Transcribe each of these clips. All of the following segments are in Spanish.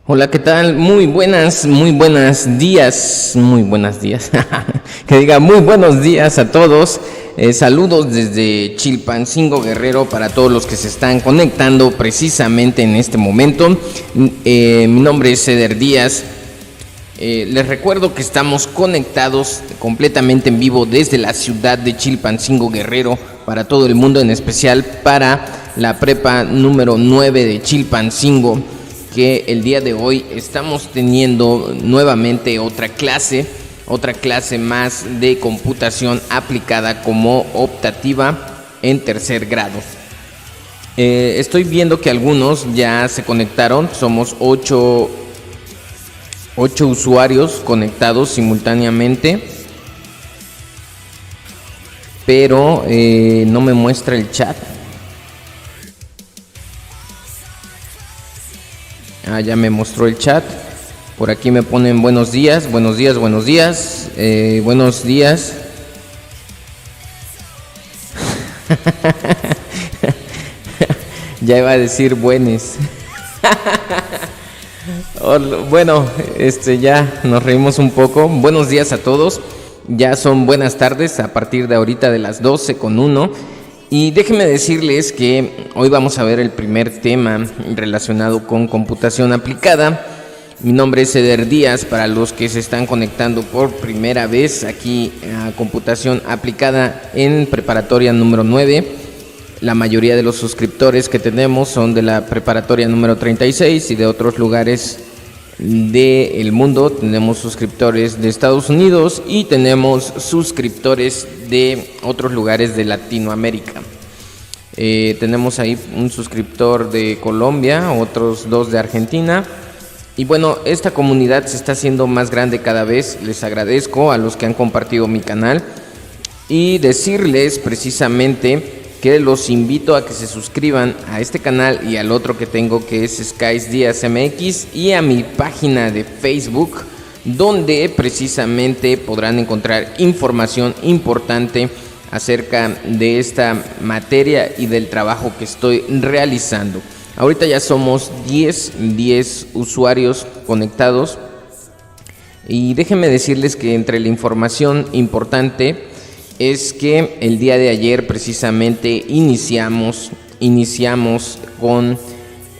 Hola, ¿qué tal? Muy buenos días. Que diga muy buenos días a todos. Saludos desde Chilpancingo, Guerrero, para todos los que se están conectando precisamente en este momento. Mi nombre es Eder Díaz. Les recuerdo que estamos conectados completamente en vivo desde la ciudad de Chilpancingo, Guerrero, para todo el mundo, en especial para la prepa número 9 de Chilpancingo, que el día de hoy estamos teniendo nuevamente otra clase más de computación aplicada como optativa en tercer grado. Estoy viendo que algunos ya se conectaron, somos 8 usuarios conectados simultáneamente, pero no me muestra el chat. Ya me mostró el chat. Por aquí me ponen buenos días. Buenos días. Ya iba a decir buenes. Bueno, ya nos reímos un poco. Buenos días a todos. Ya son buenas tardes a partir de ahorita de las 12:01. Y déjenme decirles que hoy vamos a ver el primer tema relacionado con computación aplicada. Mi nombre es Eder Díaz, para los que se están conectando por primera vez aquí a computación aplicada en preparatoria número 9. La mayoría de los suscriptores que tenemos son de la preparatoria número 36 y de otros lugares del mundo. Tenemos suscriptores de Estados Unidos y tenemos suscriptores de otros lugares de Latinoamérica. Tenemos ahí un suscriptor de Colombia, otros 2 de Argentina. Y bueno, esta comunidad se está haciendo más grande cada vez. Les agradezco a los que han compartido mi canal y decirles precisamente que los invito a que se suscriban a este canal y al otro que tengo, que es Skies Díaz MX, y a mi página de Facebook, donde precisamente podrán encontrar información importante acerca de esta materia y del trabajo que estoy realizando. Ahorita ya somos 10 usuarios conectados, y déjenme decirles que entre la información importante es que el día de ayer precisamente iniciamos con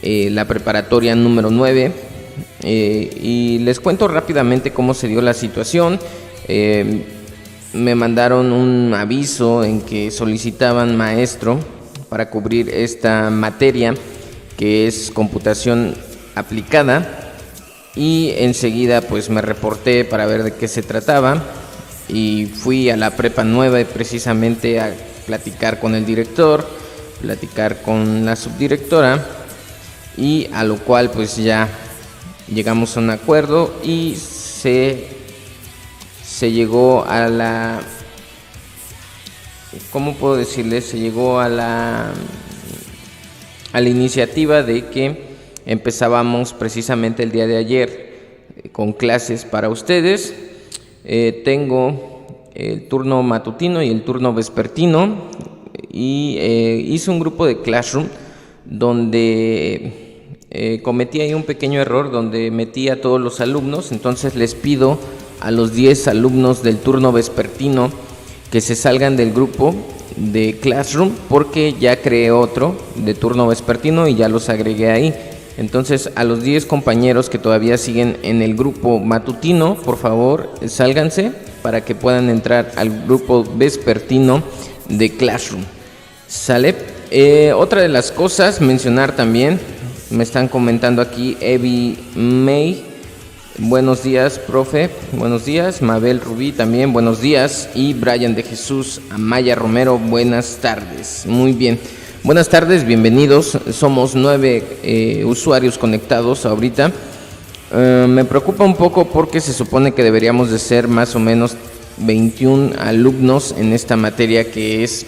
la preparatoria número 9, y les cuento rápidamente cómo se dio la situación. Me mandaron un aviso en que solicitaban maestro para cubrir esta materia, que es computación aplicada, y enseguida pues me reporté para ver de qué se trataba. Y fui a la prepa 9 precisamente a platicar con el director, platicar con la subdirectora, y a lo cual pues ya llegamos a un acuerdo y se llegó a la, ¿cómo puedo decirles? Se llegó a la iniciativa de que empezábamos precisamente el día de ayer con clases para ustedes. Tengo el turno matutino y el turno vespertino, y hice un grupo de Classroom donde cometí ahí un pequeño error donde metí a todos los alumnos. Entonces les pido a los 10 alumnos del turno vespertino que se salgan del grupo de Classroom, porque ya creé otro de turno vespertino y ya los agregué ahí. Entonces, a los 10 compañeros que todavía siguen en el grupo matutino, por favor, sálganse para que puedan entrar al grupo vespertino de Classroom. ¿Sale? Otra de las cosas, mencionar también, me están comentando aquí, Evi May, buenos días, profe, buenos días. Mabel Rubí también, buenos días. Y Brian de Jesús Amaya Romero, buenas tardes. Muy bien. Buenas tardes, bienvenidos. Somos 9 usuarios conectados ahorita. Me preocupa un poco porque se supone que deberíamos de ser más o menos 21 alumnos en esta materia, que es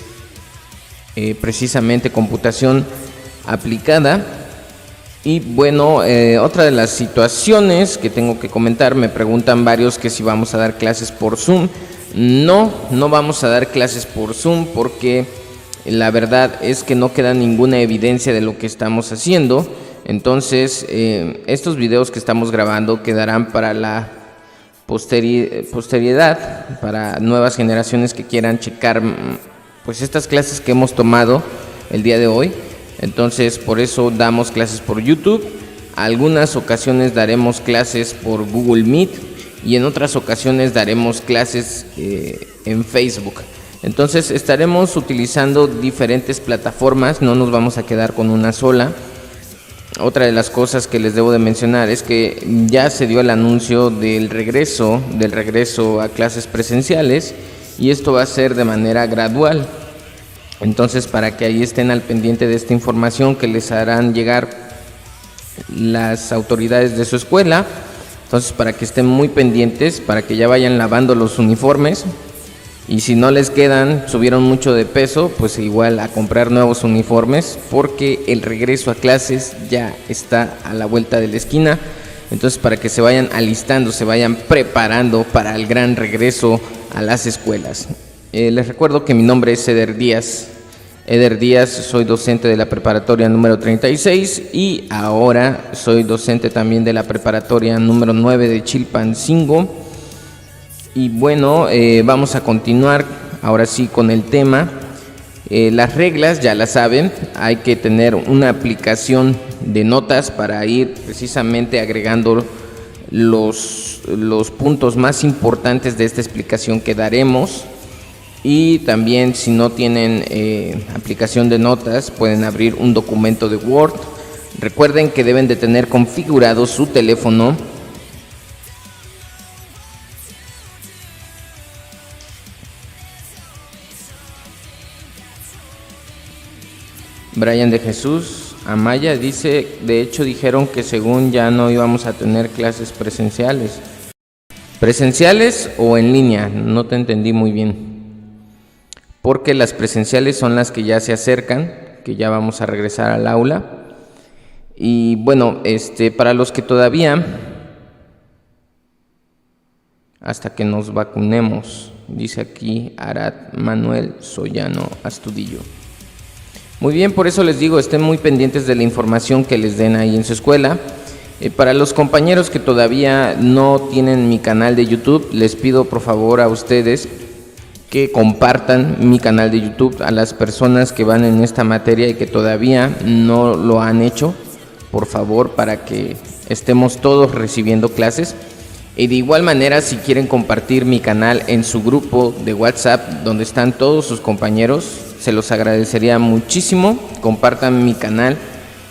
precisamente computación aplicada. Y bueno, otra de las situaciones que tengo que comentar, me preguntan varios que si vamos a dar clases por Zoom. No vamos a dar clases por Zoom porque la verdad es que no queda ninguna evidencia de lo que estamos haciendo. Entonces, estos videos que estamos grabando quedarán para la posteridad, para nuevas generaciones que quieran checar pues estas clases que hemos tomado el día de hoy. Entonces, por eso damos clases por YouTube. Algunas ocasiones daremos clases por Google Meet y en otras ocasiones daremos clases en Facebook. Entonces estaremos utilizando diferentes plataformas, no nos vamos a quedar con una sola. Otra de las cosas que les debo de mencionar es que ya se dio el anuncio del regreso a clases presenciales, y esto va a ser de manera gradual. Entonces, para que ahí estén al pendiente de esta información que les harán llegar las autoridades de su escuela. Entonces, para que estén muy pendientes, para que ya vayan lavando los uniformes, y si no les quedan, subieron mucho de peso, pues igual a comprar nuevos uniformes, porque el regreso a clases ya está a la vuelta de la esquina. Entonces, para que se vayan alistando, se vayan preparando para el gran regreso a las escuelas. Les recuerdo que mi nombre es Eder Díaz. Eder Díaz, soy docente de la preparatoria número 36 y ahora soy docente también de la preparatoria número 9 de Chilpancingo. Y bueno, vamos a continuar ahora sí con el tema. Las reglas ya las saben, hay que tener una aplicación de notas para ir precisamente agregando los puntos más importantes de esta explicación que daremos. Y también, si no tienen aplicación de notas, pueden abrir un documento de Word. Recuerden que deben de tener configurado su teléfono Brian de Jesús Amaya dice, de hecho dijeron que según ya no íbamos a tener clases presenciales. ¿Presenciales o en línea? No te entendí muy bien. Porque las presenciales son las que ya se acercan, que ya vamos a regresar al aula. Y bueno, para los que todavía, hasta que nos vacunemos, dice aquí Arad Manuel Soyano Astudillo. Muy bien, por eso les digo, estén muy pendientes de la información que les den ahí en su escuela. Para los compañeros que todavía no tienen mi canal de YouTube, les pido por favor a ustedes que compartan mi canal de YouTube a las personas que van en esta materia y que todavía no lo han hecho, por favor, para que estemos todos recibiendo clases. Y de igual manera, si quieren compartir mi canal en su grupo de WhatsApp donde están todos sus compañeros, se los agradecería muchísimo. Compartan mi canal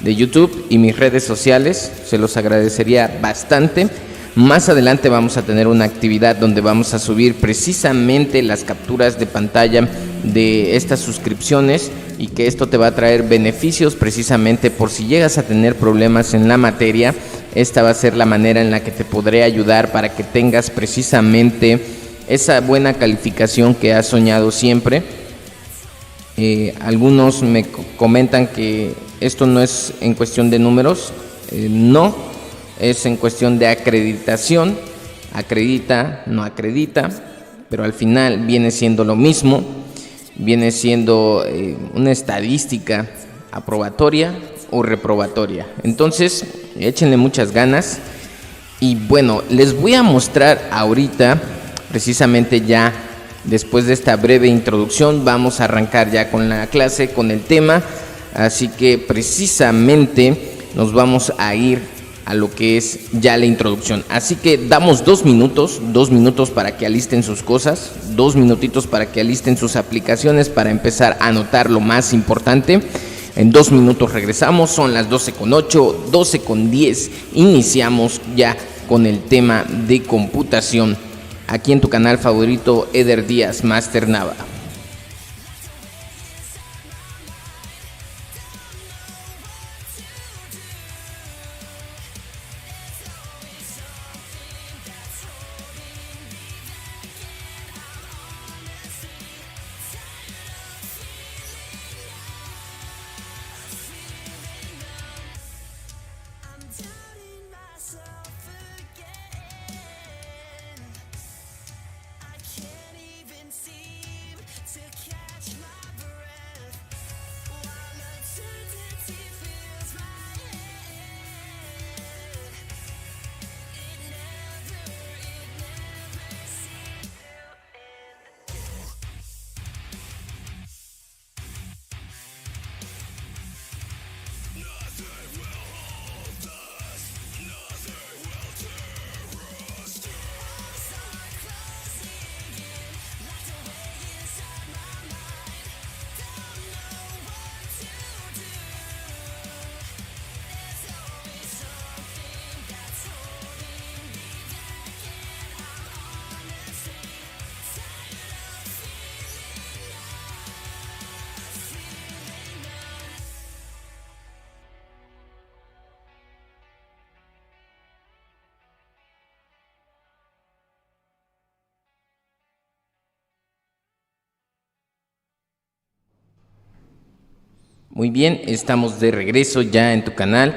de YouTube y mis redes sociales, se los agradecería bastante. Más adelante vamos a tener una actividad donde vamos a subir precisamente las capturas de pantalla de estas suscripciones, y que esto te va a traer beneficios precisamente por si llegas a tener problemas en la materia. Esta va a ser la manera en la que te podré ayudar para que tengas precisamente esa buena calificación que has soñado siempre. Algunos me comentan que esto no es en cuestión de números, no, es en cuestión de acreditación. Acredita, no acredita, pero al final viene siendo lo mismo, viene siendo una estadística aprobatoria o reprobatoria. Entonces, échenle muchas ganas. Y bueno, les voy a mostrar ahorita, precisamente ya después de esta breve introducción, vamos a arrancar ya con la clase, con el tema. Así que precisamente nos vamos a ir a lo que es ya la introducción. Así que damos 2 minutos para que alisten sus cosas, 2 minutitos para que alisten sus aplicaciones para empezar a anotar lo más importante. En 2 minutos regresamos, son las 12:08, 12:10, iniciamos ya con el tema de computación, aquí en tu canal favorito, Eder Díaz Master Nava. Muy bien, estamos de regreso ya en tu canal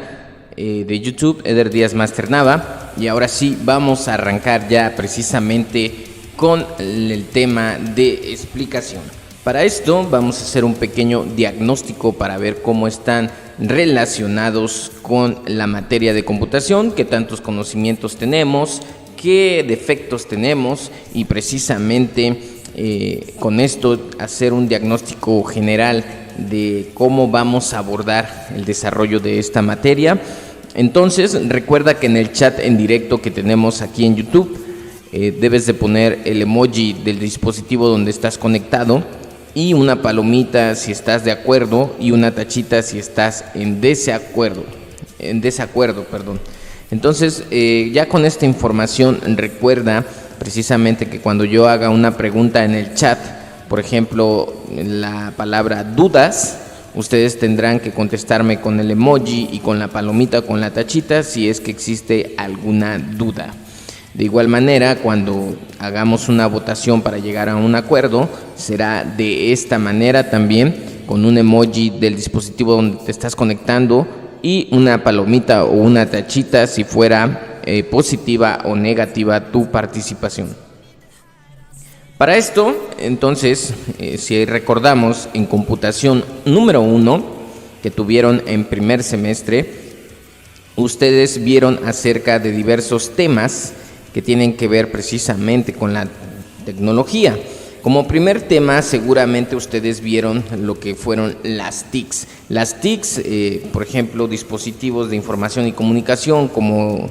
de YouTube, Eder Díaz Master Nava, y ahora sí vamos a arrancar ya precisamente con el tema de explicación. Para esto vamos a hacer un pequeño diagnóstico para ver cómo están relacionados con la materia de computación, qué tantos conocimientos tenemos, qué defectos tenemos y precisamente con esto hacer un diagnóstico general de cómo vamos a abordar el desarrollo de esta materia. Entonces recuerda que en el chat en directo que tenemos aquí en YouTube debes de poner el emoji del dispositivo donde estás conectado y una palomita si estás de acuerdo y una tachita si estás en desacuerdo. Entonces ya con esta información recuerda precisamente que cuando yo haga una pregunta en el chat, por ejemplo la palabra dudas, ustedes tendrán que contestarme con el emoji y con la palomita o con la tachita si es que existe alguna duda. De igual manera, cuando hagamos una votación para llegar a un acuerdo, será de esta manera también, con un emoji del dispositivo donde te estás conectando y una palomita o una tachita si fuera positiva o negativa tu participación. Para esto, entonces, si recordamos en computación número 1 que tuvieron en primer semestre, ustedes vieron acerca de diversos temas que tienen que ver precisamente con la tecnología. Como primer tema, seguramente ustedes vieron lo que fueron las TICs. Las TICs, por ejemplo, dispositivos de información y comunicación como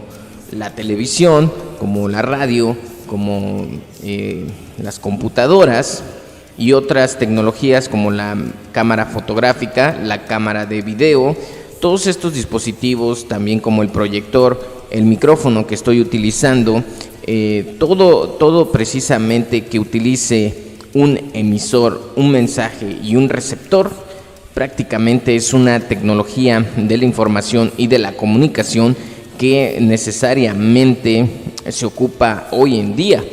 la televisión, como la radio, como las computadoras y otras tecnologías como la cámara fotográfica, la cámara de video, todos estos dispositivos, también como el proyector, el micrófono que estoy utilizando, todo precisamente que utilice un emisor, un mensaje y un receptor, prácticamente es una tecnología de la información y de la comunicación que necesariamente se ocupa hoy en día.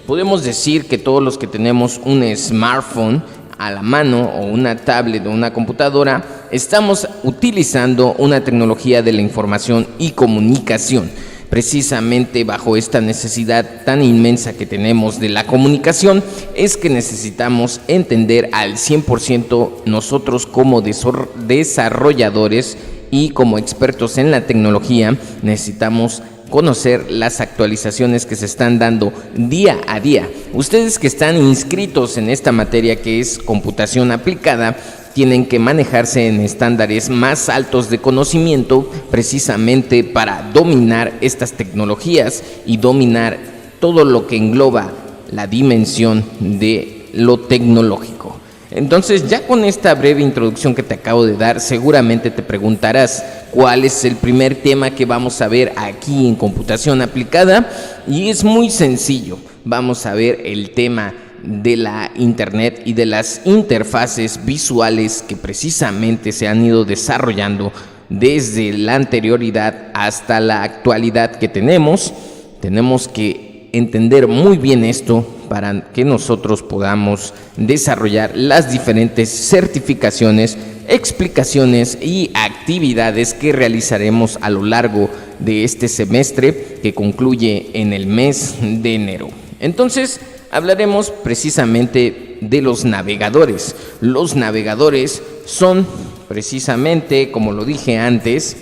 Podemos decir que todos los que tenemos un smartphone a la mano o una tablet o una computadora, estamos utilizando una tecnología de la información y comunicación. Precisamente bajo esta necesidad tan inmensa que tenemos de la comunicación, es que necesitamos entender al 100% nosotros como desarrolladores y como expertos en la tecnología, necesitamos conocer las actualizaciones que se están dando día a día. Ustedes que están inscritos en esta materia que es computación aplicada, tienen que manejarse en estándares más altos de conocimiento precisamente para dominar estas tecnologías y dominar todo lo que engloba la dimensión de lo tecnológico. Entonces, ya con esta breve introducción que te acabo de dar, seguramente te preguntarás cuál es el primer tema que vamos a ver aquí en computación aplicada, y es muy sencillo. Vamos a ver el tema de la internet y de las interfaces visuales que precisamente se han ido desarrollando desde la anterioridad hasta la actualidad que tenemos. Tenemos que entender muy bien esto para que nosotros podamos desarrollar las diferentes certificaciones, explicaciones y actividades que realizaremos a lo largo de este semestre que concluye en el mes de enero. Entonces, hablaremos precisamente de los navegadores. Los navegadores son precisamente, como lo dije antes,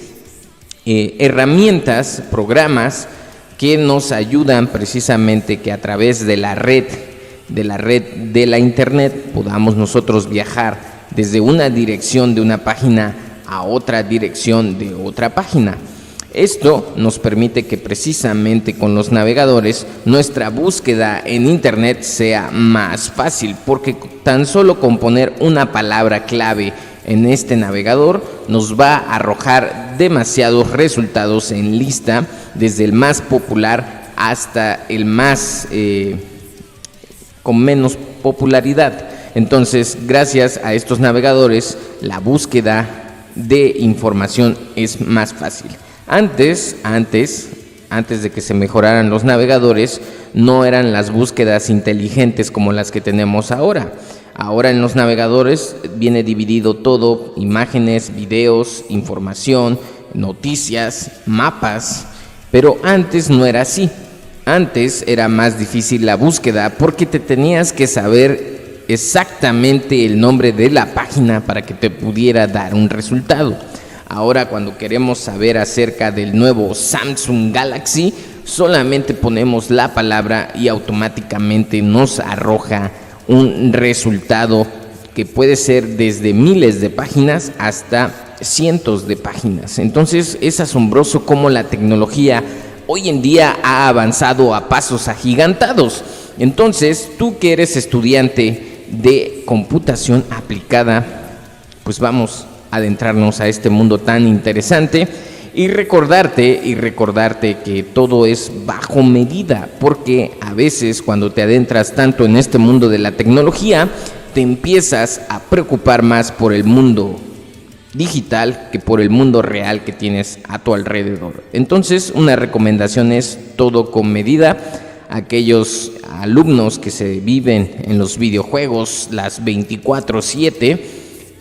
herramientas, programas que nos ayudan precisamente que a través de la red de la internet podamos nosotros viajar desde una dirección de una página a otra dirección de otra página. Esto nos permite que precisamente con los navegadores nuestra búsqueda en internet sea más fácil, porque tan solo con poner una palabra clave en este navegador nos va a arrojar demasiados resultados en lista, desde el más popular hasta el más con menos popularidad. Entonces, gracias a estos navegadores, la búsqueda de información es más fácil. Antes de que se mejoraran los navegadores, no eran las búsquedas inteligentes como las que tenemos ahora. Ahora en los navegadores viene dividido todo: imágenes, videos, información, noticias, mapas. Pero antes no era así. Antes era más difícil la búsqueda porque te tenías que saber exactamente el nombre de la página para que te pudiera dar un resultado. Ahora, cuando queremos saber acerca del nuevo Samsung Galaxy, solamente ponemos la palabra y automáticamente nos arroja un resultado que puede ser desde miles de páginas hasta cientos de páginas. Entonces es asombroso cómo la tecnología hoy en día ha avanzado a pasos agigantados. Entonces, tú que eres estudiante de computación aplicada, pues vamos a adentrarnos a este mundo tan interesante y recordarte que todo es bajo medida, porque a veces cuando te adentras tanto en este mundo de la tecnología, te empiezas a preocupar más por el mundo digital que por el mundo real que tienes a tu alrededor. Entonces, una recomendación es todo con medida. Aquellos alumnos que se viven en los videojuegos las 24/7,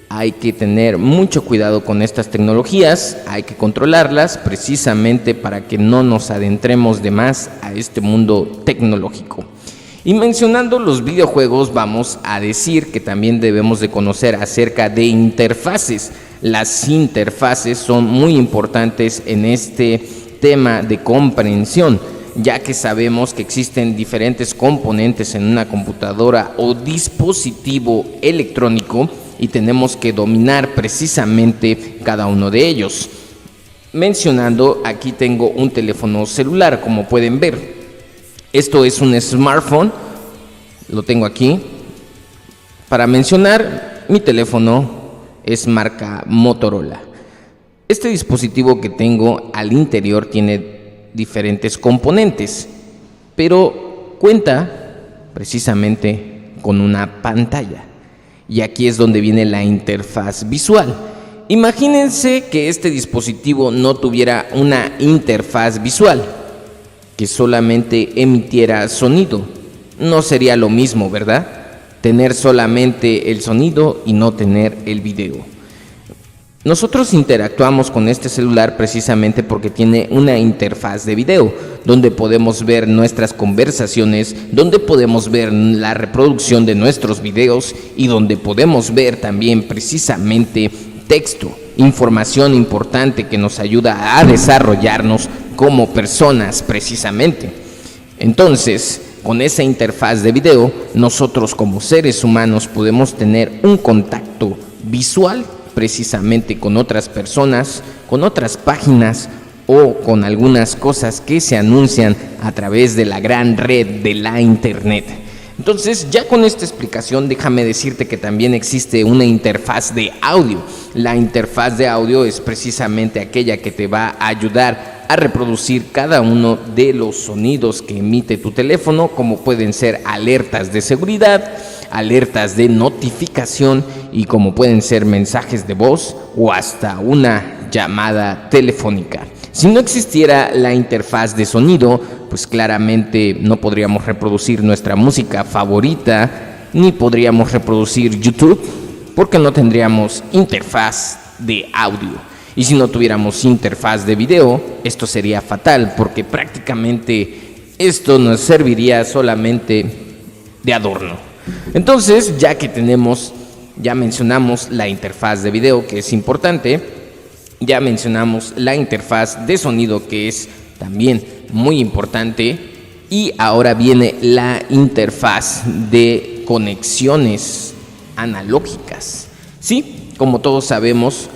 hay que tener mucho cuidado con estas tecnologías, hay que controlarlas precisamente para que no nos adentremos de más a este mundo tecnológico. Y mencionando los videojuegos, vamos a decir que también debemos de conocer acerca de interfaces. Las interfaces son muy importantes en este tema de comprensión, ya que sabemos que existen diferentes componentes en una computadora o dispositivo electrónico y tenemos que dominar precisamente cada uno de ellos. Mencionando, aquí tengo un teléfono celular, como pueden ver. Esto es un smartphone, lo tengo aquí. Para mencionar, mi teléfono es marca Motorola. Este dispositivo que tengo al interior tiene diferentes componentes, pero cuenta precisamente con una pantalla. Y aquí es donde viene la interfaz visual. Imagínense que este dispositivo no tuviera una interfaz visual, que solamente emitiera sonido. No sería lo mismo, ¿verdad? Tener solamente el sonido y no tener el video. Nosotros interactuamos con este celular precisamente porque tiene una interfaz de video, donde podemos ver nuestras conversaciones, donde podemos ver la reproducción de nuestros videos y donde podemos ver también precisamente texto, información importante que nos ayuda a desarrollarnos como personas precisamente. Entonces, con esa interfaz de video, nosotros como seres humanos podemos tener un contacto visual precisamente con otras personas, con otras páginas o con algunas cosas que se anuncian a través de la gran red de la internet. Entonces, ya con esta explicación, déjame decirte que también existe una interfaz de audio. La interfaz de audio es precisamente aquella que te va a ayudar a reproducir cada uno de los sonidos que emite tu teléfono, como pueden ser alertas de seguridad, alertas de notificación y como pueden ser mensajes de voz o hasta una llamada telefónica. Si no existiera la interfaz de sonido, pues claramente no podríamos reproducir nuestra música favorita, ni podríamos reproducir YouTube, porque no tendríamos interfaz de audio. Y si no tuviéramos interfaz de video, esto sería fatal, porque prácticamente esto nos serviría solamente de adorno. Entonces, ya mencionamos la interfaz de video, que es importante, ya mencionamos la interfaz de sonido, que es también muy importante, y ahora viene la interfaz de conexiones analógicas. Sí, como todos sabemos,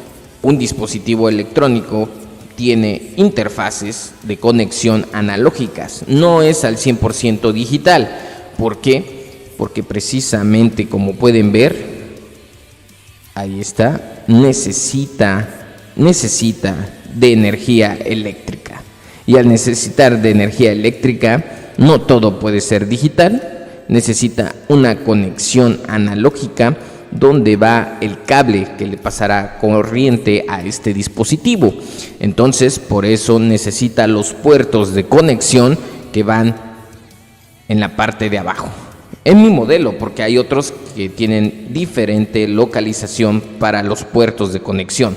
un dispositivo electrónico tiene interfaces de conexión analógicas, no es al 100% digital. ¿Por qué? Porque precisamente, como pueden ver, ahí está, necesita de energía eléctrica. Y al necesitar de energía eléctrica, no todo puede ser digital, necesita una conexión analógica donde va el cable que le pasará corriente a este dispositivo. Entonces, por eso necesita los puertos de conexión que van en la parte de abajo. en mi modelo, porque hay otros que tienen diferente localización para los puertos de conexión.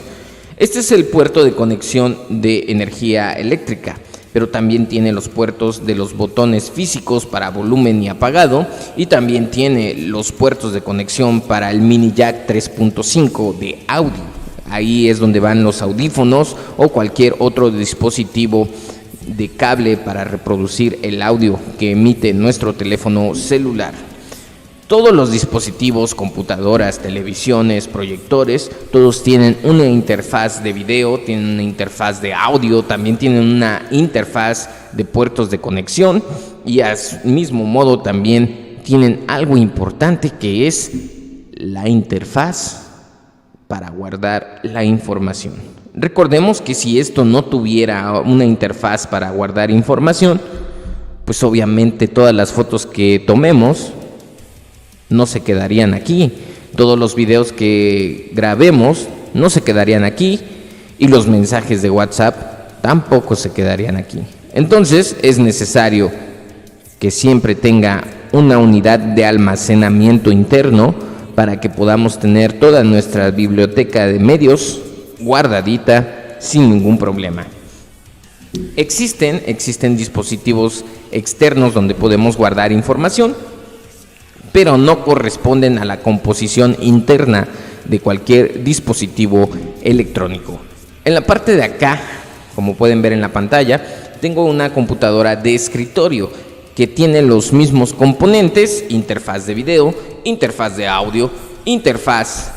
Este es el puerto de conexión de energía eléctrica, pero también tiene los puertos de los botones físicos para volumen y apagado, y también tiene los puertos de conexión para el mini jack 3.5 de audio. Ahí es donde van los audífonos o cualquier otro dispositivo de cable para reproducir el audio que emite nuestro teléfono celular. Todos los dispositivos, computadoras, televisiones, proyectores, todos tienen una interfaz de video, tienen una interfaz de audio, también tienen una interfaz de puertos de conexión, y al mismo modo también tienen algo importante, que es la interfaz para guardar la información. Recordemos que si esto no tuviera una interfaz para guardar información, pues obviamente todas las fotos que tomemos no se quedarían aquí, todos los videos que grabemos no se quedarían aquí, y los mensajes de WhatsApp tampoco se quedarían aquí. Entonces es necesario que siempre tenga una unidad de almacenamiento interno para que podamos tener toda nuestra biblioteca de medios guardadita sin ningún problema. Existen dispositivos externos donde podemos guardar información, pero no corresponden a la composición interna de cualquier dispositivo electrónico. En la parte de acá, como pueden ver en la pantalla, tengo una computadora de escritorio que tiene los mismos componentes: interfaz de video, interfaz de audio, interfaz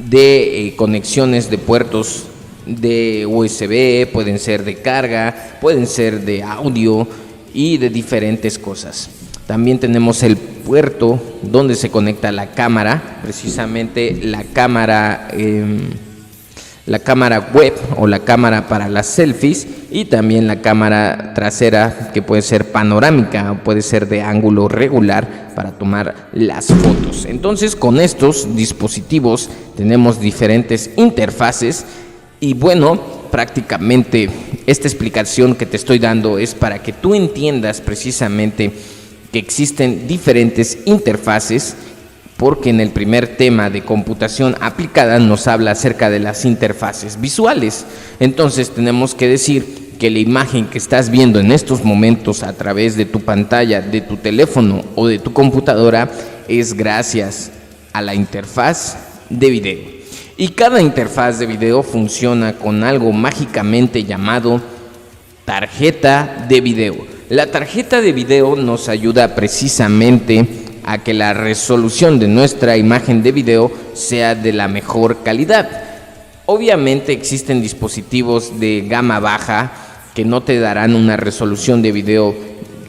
de conexiones de puertos de USB, pueden ser de carga, pueden ser de audio y de diferentes cosas. También tenemos el puerto donde se conecta la cámara, precisamente la cámara web o la cámara para las selfies, y también la cámara trasera, que puede ser panorámica o puede ser de ángulo regular para tomar las fotos. Entonces, con estos dispositivos tenemos diferentes interfaces, y bueno, prácticamente esta explicación que te estoy dando es para que tú entiendas precisamente que existen diferentes interfaces, porque en el primer tema de computación aplicada nos habla acerca de las interfaces visuales. Entonces tenemos que decir que la imagen que estás viendo en estos momentos a través de tu pantalla, de tu teléfono o de tu computadora, es gracias a la interfaz de video. Y cada interfaz de video funciona con algo mágicamente llamado tarjeta de video. La tarjeta de video nos ayuda precisamente a que la resolución de nuestra imagen de video sea de la mejor calidad. Obviamente existen dispositivos de gama baja que no te darán una resolución de video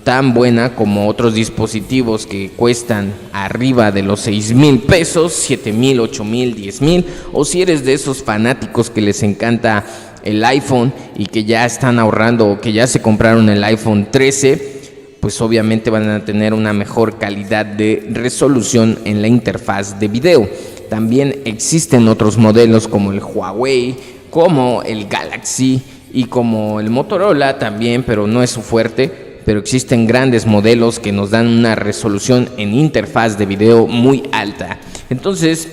tan buena como otros dispositivos que cuestan arriba de los 6,000 pesos, 7,000, 8,000, 10,000, o si eres de esos fanáticos que les encanta el iPhone y que ya están ahorrando o que ya se compraron el iPhone 13, pues obviamente van a tener una mejor calidad de resolución en la interfaz de video. También existen otros modelos como el Huawei, como el Galaxy y como el Motorola también, pero no es su fuerte. Pero existen grandes modelos que nos dan una resolución en interfaz de video muy alta. Entonces,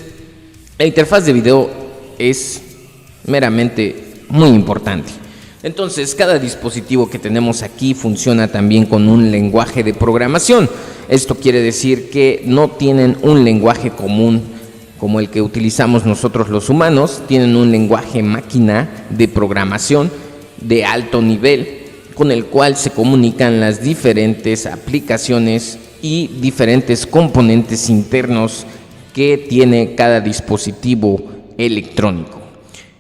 la interfaz de video es meramente muy importante. Entonces, cada dispositivo que tenemos aquí funciona también con un lenguaje de programación. Esto quiere decir que no tienen un lenguaje común como el que utilizamos nosotros los humanos, tienen un lenguaje máquina de programación de alto nivel, con el cual se comunican las diferentes aplicaciones y diferentes componentes internos que tiene cada dispositivo electrónico.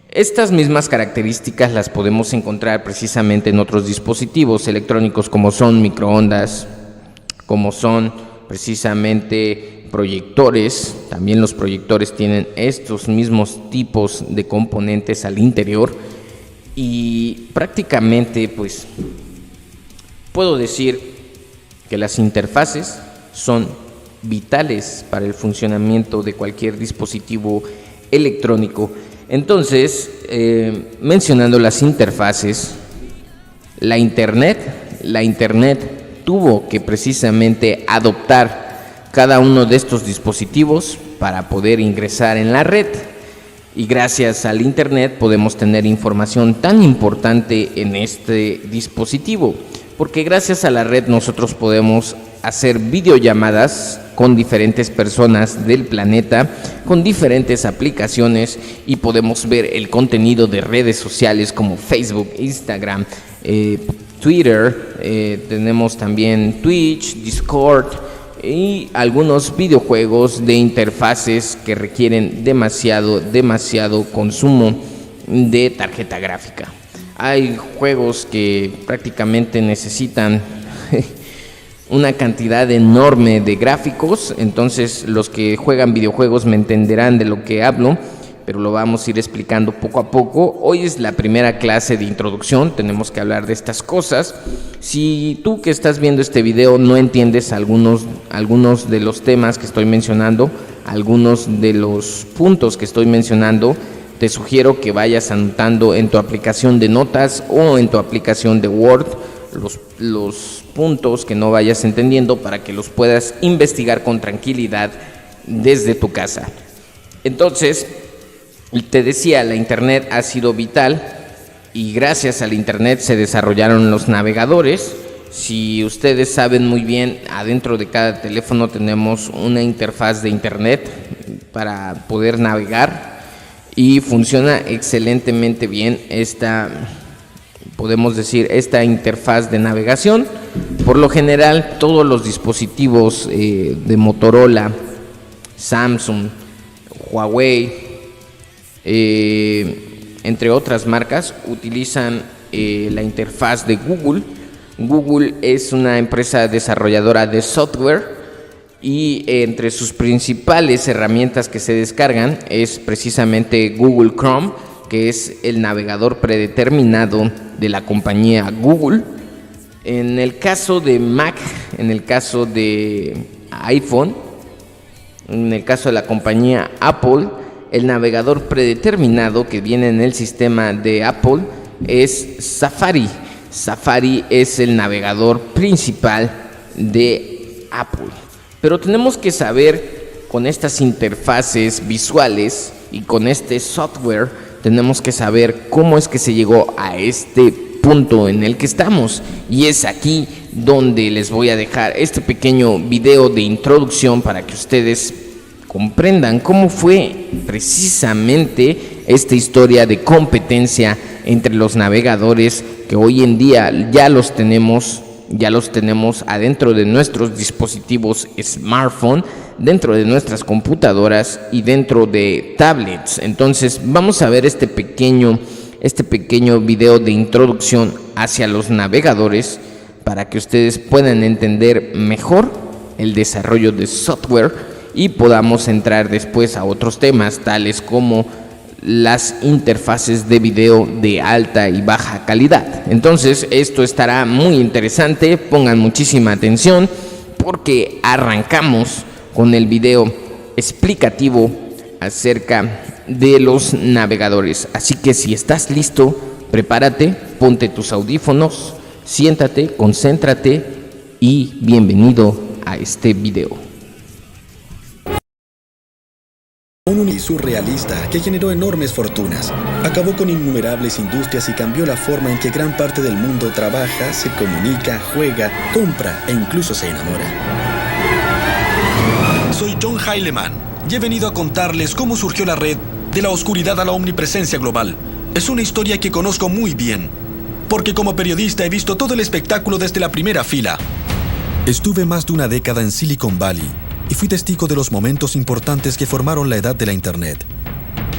Estas mismas características las podemos encontrar precisamente en otros dispositivos electrónicos, como son microondas, como son precisamente proyectores. También los proyectores tienen estos mismos tipos de componentes al interior. Y prácticamente, pues, puedo decir que las interfaces son vitales para el funcionamiento de cualquier dispositivo electrónico. Entonces, mencionando las interfaces, la Internet tuvo que precisamente adoptar cada uno de estos dispositivos para poder ingresar en la red. Y gracias al internet podemos tener información tan importante en este dispositivo, porque gracias a la red nosotros podemos hacer videollamadas con diferentes personas del planeta, con diferentes aplicaciones, y podemos ver el contenido de redes sociales como Facebook, Instagram, Twitter, tenemos también Twitch, Discord y algunos videojuegos de interfaces que requieren demasiado consumo de tarjeta gráfica. Hay juegos que prácticamente necesitan una cantidad enorme de gráficos, entonces los que juegan videojuegos me entenderán de lo que hablo, pero lo vamos a ir explicando poco a poco. Hoy es la primera clase de introducción, tenemos que hablar de estas cosas. Si tú que estás viendo este video no entiendes algunos de los temas que estoy mencionando, algunos de los puntos que estoy mencionando, te sugiero que vayas anotando en tu aplicación de notas o en tu aplicación de Word los puntos que no vayas entendiendo para que los puedas investigar con tranquilidad desde tu casa. Entonces, te decía, la internet ha sido vital y gracias al internet se desarrollaron los navegadores. Si ustedes saben muy bien, adentro de cada teléfono tenemos una interfaz de internet para poder navegar y funciona excelentemente bien esta interfaz de navegación. Por lo general, todos los dispositivos de Motorola, Samsung, Huawei, entre otras marcas, utilizan la interfaz de Google. Google es una empresa desarrolladora de software y entre sus principales herramientas que se descargan es precisamente Google Chrome, que es el navegador predeterminado de la compañía Google. En el caso de Mac, en el caso de iPhone, en el caso de la compañía Apple, el navegador predeterminado que viene en el sistema de Apple es Safari. Safari es el navegador principal de Apple. Pero tenemos que saber, con estas interfaces visuales y con este software, tenemos que saber cómo es que se llegó a este punto en el que estamos. Y es aquí donde les voy a dejar este pequeño video de introducción para que ustedes comprendan cómo fue precisamente esta historia de competencia entre los navegadores que hoy en día ya los tenemos adentro de nuestros dispositivos smartphone, dentro de nuestras computadoras y dentro de tablets. Entonces vamos a ver este pequeño video de introducción hacia los navegadores para que ustedes puedan entender mejor el desarrollo de software y podamos entrar después a otros temas tales como las interfaces de video de alta y baja calidad. Entonces esto estará muy interesante, pongan muchísima atención porque arrancamos con el video explicativo acerca de los navegadores. Así que si estás listo, prepárate, ponte tus audífonos, siéntate, concéntrate y bienvenido a este video. Y surrealista que generó enormes fortunas. Acabó con innumerables industrias y cambió la forma en que gran parte del mundo trabaja, se comunica, juega, compra e incluso se enamora. Soy John Heilemann y he venido a contarles cómo surgió la red de la oscuridad a la omnipresencia global. Es una historia que conozco muy bien, porque como periodista he visto todo el espectáculo desde la primera fila. Estuve más de una década en Silicon Valley y fui testigo de los momentos importantes que formaron la edad de la Internet.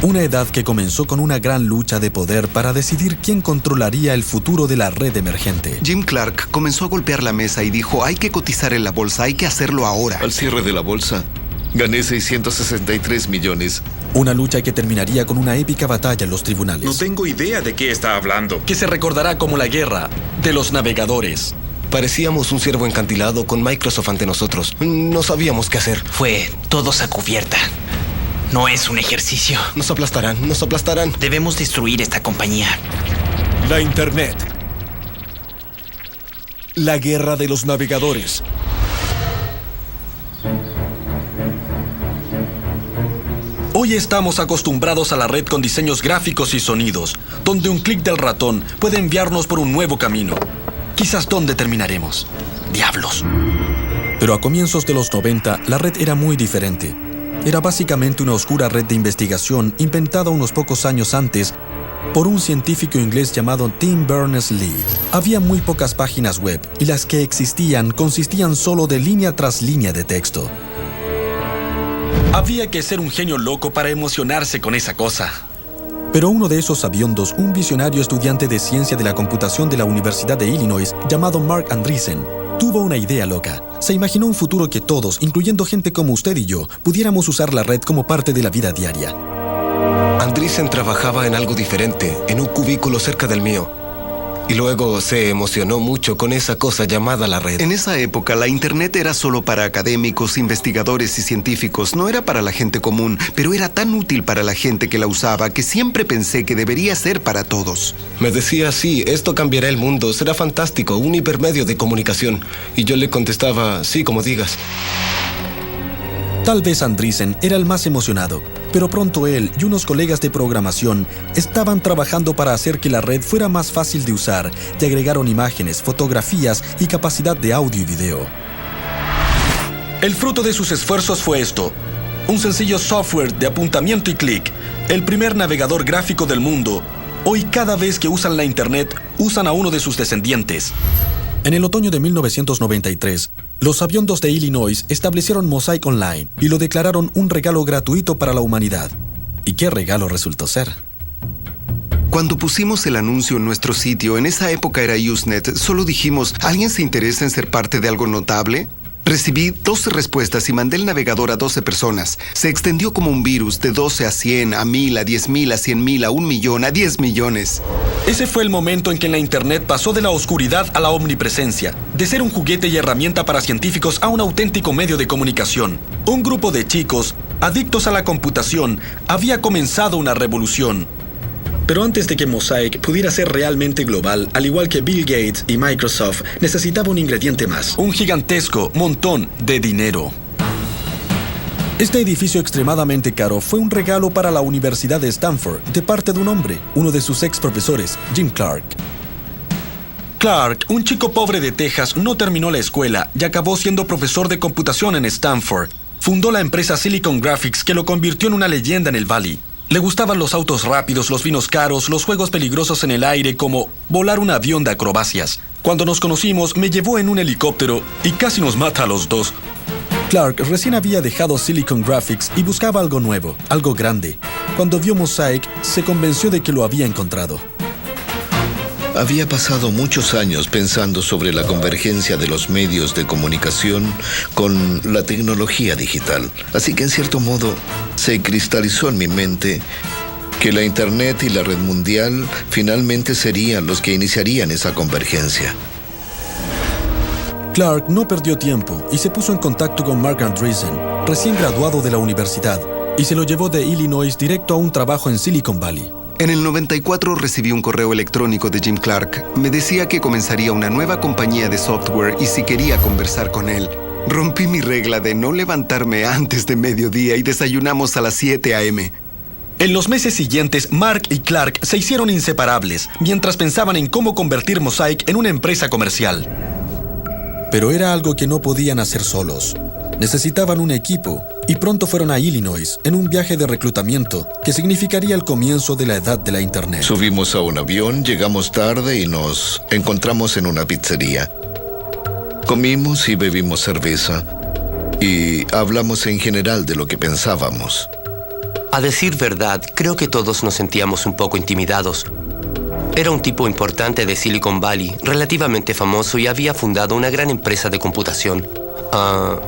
Una edad que comenzó con una gran lucha de poder para decidir quién controlaría el futuro de la red emergente. Jim Clark comenzó a golpear la mesa y dijo: hay que cotizar en la bolsa, hay que hacerlo ahora. Al cierre de la bolsa, gané 663 millones. Una lucha que terminaría con una épica batalla en los tribunales. No tengo idea de qué está hablando. Que se recordará como la guerra de los navegadores. Parecíamos un ciervo encantilado con Microsoft ante nosotros. No sabíamos qué hacer. Fue todos a cubierta. No es un ejercicio. Nos aplastarán, nos aplastarán. Debemos destruir esta compañía. La Internet. La guerra de los navegadores. Hoy estamos acostumbrados a la red con diseños gráficos y sonidos, donde un clic del ratón puede enviarnos por un nuevo camino. Quizás dónde terminaremos. ¡Diablos! Pero a comienzos de los 90, la red era muy diferente. Era básicamente una oscura red de investigación inventada unos pocos años antes por un científico inglés llamado Tim Berners-Lee. Había muy pocas páginas web y las que existían consistían solo de línea tras línea de texto. Había que ser un genio loco para emocionarse con esa cosa. Pero uno de esos sabiondos, un visionario estudiante de ciencia de la computación de la Universidad de Illinois, llamado Mark Andreessen, tuvo una idea loca. Se imaginó un futuro que todos, incluyendo gente como usted y yo, pudiéramos usar la red como parte de la vida diaria. Andreessen trabajaba en algo diferente, en un cubículo cerca del mío. Y luego se emocionó mucho con esa cosa llamada la red. En esa época, la Internet era solo para académicos, investigadores y científicos. No era para la gente común, pero era tan útil para la gente que la usaba que siempre pensé que debería ser para todos. Me decía, sí, esto cambiará el mundo, será fantástico, un hipermedio de comunicación. Y yo le contestaba, sí, como digas. Tal vez Andreessen era el más emocionado, pero pronto él y unos colegas de programación estaban trabajando para hacer que la red fuera más fácil de usar y agregaron imágenes, fotografías y capacidad de audio y video. El fruto de sus esfuerzos fue esto: un sencillo software de apuntamiento y clic, el primer navegador gráfico del mundo. Hoy, cada vez que usan la Internet, usan a uno de sus descendientes. En el otoño de 1993, los sabiondos de Illinois establecieron Mosaic Online y lo declararon un regalo gratuito para la humanidad. ¿Y qué regalo resultó ser? Cuando pusimos el anuncio en nuestro sitio, en esa época era Usenet, solo dijimos, ¿alguien se interesa en ser parte de algo notable? Recibí 12 respuestas y mandé el navegador a 12 personas. Se extendió como un virus de 12 a 100, a 1000, a 10,000, a 100,000, a 1 millón, a 10 millones. Ese fue el momento en que la Internet pasó de la oscuridad a la omnipresencia, de ser un juguete y herramienta para científicos a un auténtico medio de comunicación. Un grupo de chicos, adictos a la computación, había comenzado una revolución. Pero antes de que Mosaic pudiera ser realmente global, al igual que Bill Gates y Microsoft, necesitaba un ingrediente más: un gigantesco montón de dinero. Este edificio extremadamente caro fue un regalo para la Universidad de Stanford de parte de un hombre, uno de sus ex profesores, Jim Clark. Clark, un chico pobre de Texas, no terminó la escuela y acabó siendo profesor de computación en Stanford. Fundó la empresa Silicon Graphics, que lo convirtió en una leyenda en el Valley. Le gustaban los autos rápidos, los vinos caros, los juegos peligrosos en el aire, como volar un avión de acrobacias. Cuando nos conocimos, me llevó en un helicóptero y casi nos mata a los dos. Clark recién había dejado Silicon Graphics y buscaba algo nuevo, algo grande. Cuando vio Mosaic, se convenció de que lo había encontrado. Había pasado muchos años pensando sobre la convergencia de los medios de comunicación con la tecnología digital. Así que en cierto modo se cristalizó en mi mente que la Internet y la red mundial finalmente serían los que iniciarían esa convergencia. Clark no perdió tiempo y se puso en contacto con Mark Andreessen, recién graduado de la universidad, y se lo llevó de Illinois directo a un trabajo en Silicon Valley. En el 94 recibí un correo electrónico de Jim Clark. Me decía que comenzaría una nueva compañía de software y si quería conversar con él. Rompí mi regla de no levantarme antes de mediodía y desayunamos a las 7 a.m. En los meses siguientes, Mark y Clark se hicieron inseparables mientras pensaban en cómo convertir Mosaic en una empresa comercial. Pero era algo que no podían hacer solos. Necesitaban un equipo y pronto fueron a Illinois en un viaje de reclutamiento que significaría el comienzo de la edad de la Internet. Subimos a un avión, llegamos tarde y nos encontramos en una pizzería. Comimos y bebimos cerveza y hablamos en general de lo que pensábamos. A decir verdad, creo que todos nos sentíamos un poco intimidados. Era un tipo importante de Silicon Valley, relativamente famoso y había fundado una gran empresa de computación.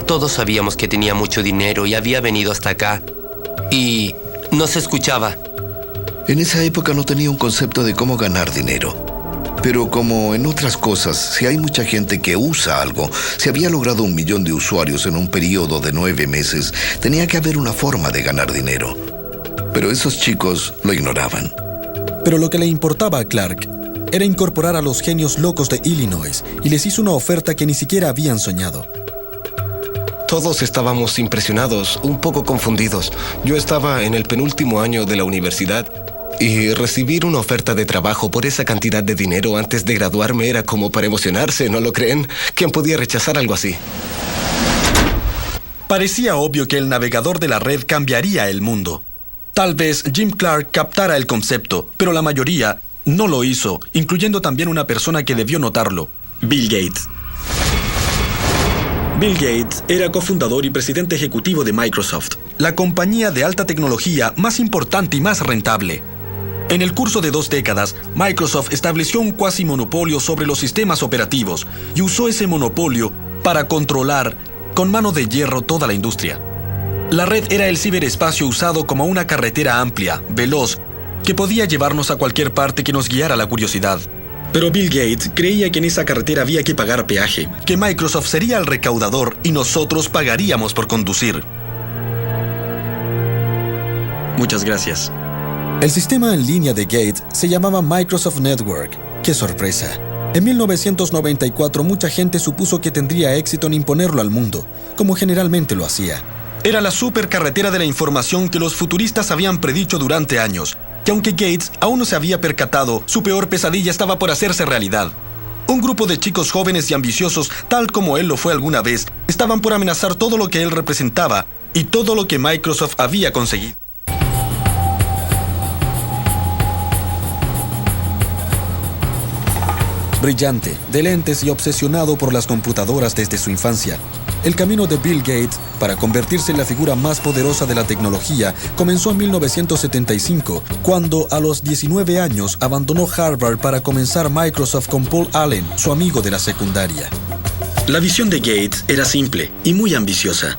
Todos sabíamos que tenía mucho dinero y había venido hasta acá y nos escuchaba. En esa época no tenía un concepto de cómo ganar dinero. Pero como en otras cosas, si hay mucha gente que usa algo, si había logrado 1 millón de usuarios en un periodo de 9 meses, tenía que haber una forma de ganar dinero. Pero esos chicos lo ignoraban. Pero lo que le importaba a Clark era incorporar a los genios locos de Illinois y les hizo una oferta que ni siquiera habían soñado. Todos estábamos impresionados, un poco confundidos. Yo estaba en el penúltimo año de la universidad y recibir una oferta de trabajo por esa cantidad de dinero antes de graduarme era como para emocionarse, ¿no lo creen? ¿Quién podía rechazar algo así? Parecía obvio que el navegador de la red cambiaría el mundo. Tal vez Jim Clark captara el concepto, pero la mayoría no lo hizo, incluyendo también una persona que debió notarlo: Bill Gates. Bill Gates era cofundador y presidente ejecutivo de Microsoft, la compañía de alta tecnología más importante y más rentable. En el curso de 2 décadas, Microsoft estableció un cuasi monopolio sobre los sistemas operativos y usó ese monopolio para controlar con mano de hierro toda la industria. La red era el ciberespacio usado como una carretera amplia, veloz, que podía llevarnos a cualquier parte que nos guiara la curiosidad. Pero Bill Gates creía que en esa carretera había que pagar peaje, que Microsoft sería el recaudador y nosotros pagaríamos por conducir. Muchas gracias. El sistema en línea de Gates se llamaba Microsoft Network. ¡Qué sorpresa! En 1994 mucha gente supuso que tendría éxito en imponerlo al mundo, como generalmente lo hacía. Era la supercarretera de la información que los futuristas habían predicho durante años, que aunque Gates aún no se había percatado, su peor pesadilla estaba por hacerse realidad. Un grupo de chicos jóvenes y ambiciosos, tal como él lo fue alguna vez, estaban por amenazar todo lo que él representaba y todo lo que Microsoft había conseguido. Brillante, de lentes y obsesionado por las computadoras desde su infancia, el camino de Bill Gates para convertirse en la figura más poderosa de la tecnología comenzó en 1975, cuando a los 19 años abandonó Harvard para comenzar Microsoft con Paul Allen, su amigo de la secundaria. La visión de Gates era simple y muy ambiciosa.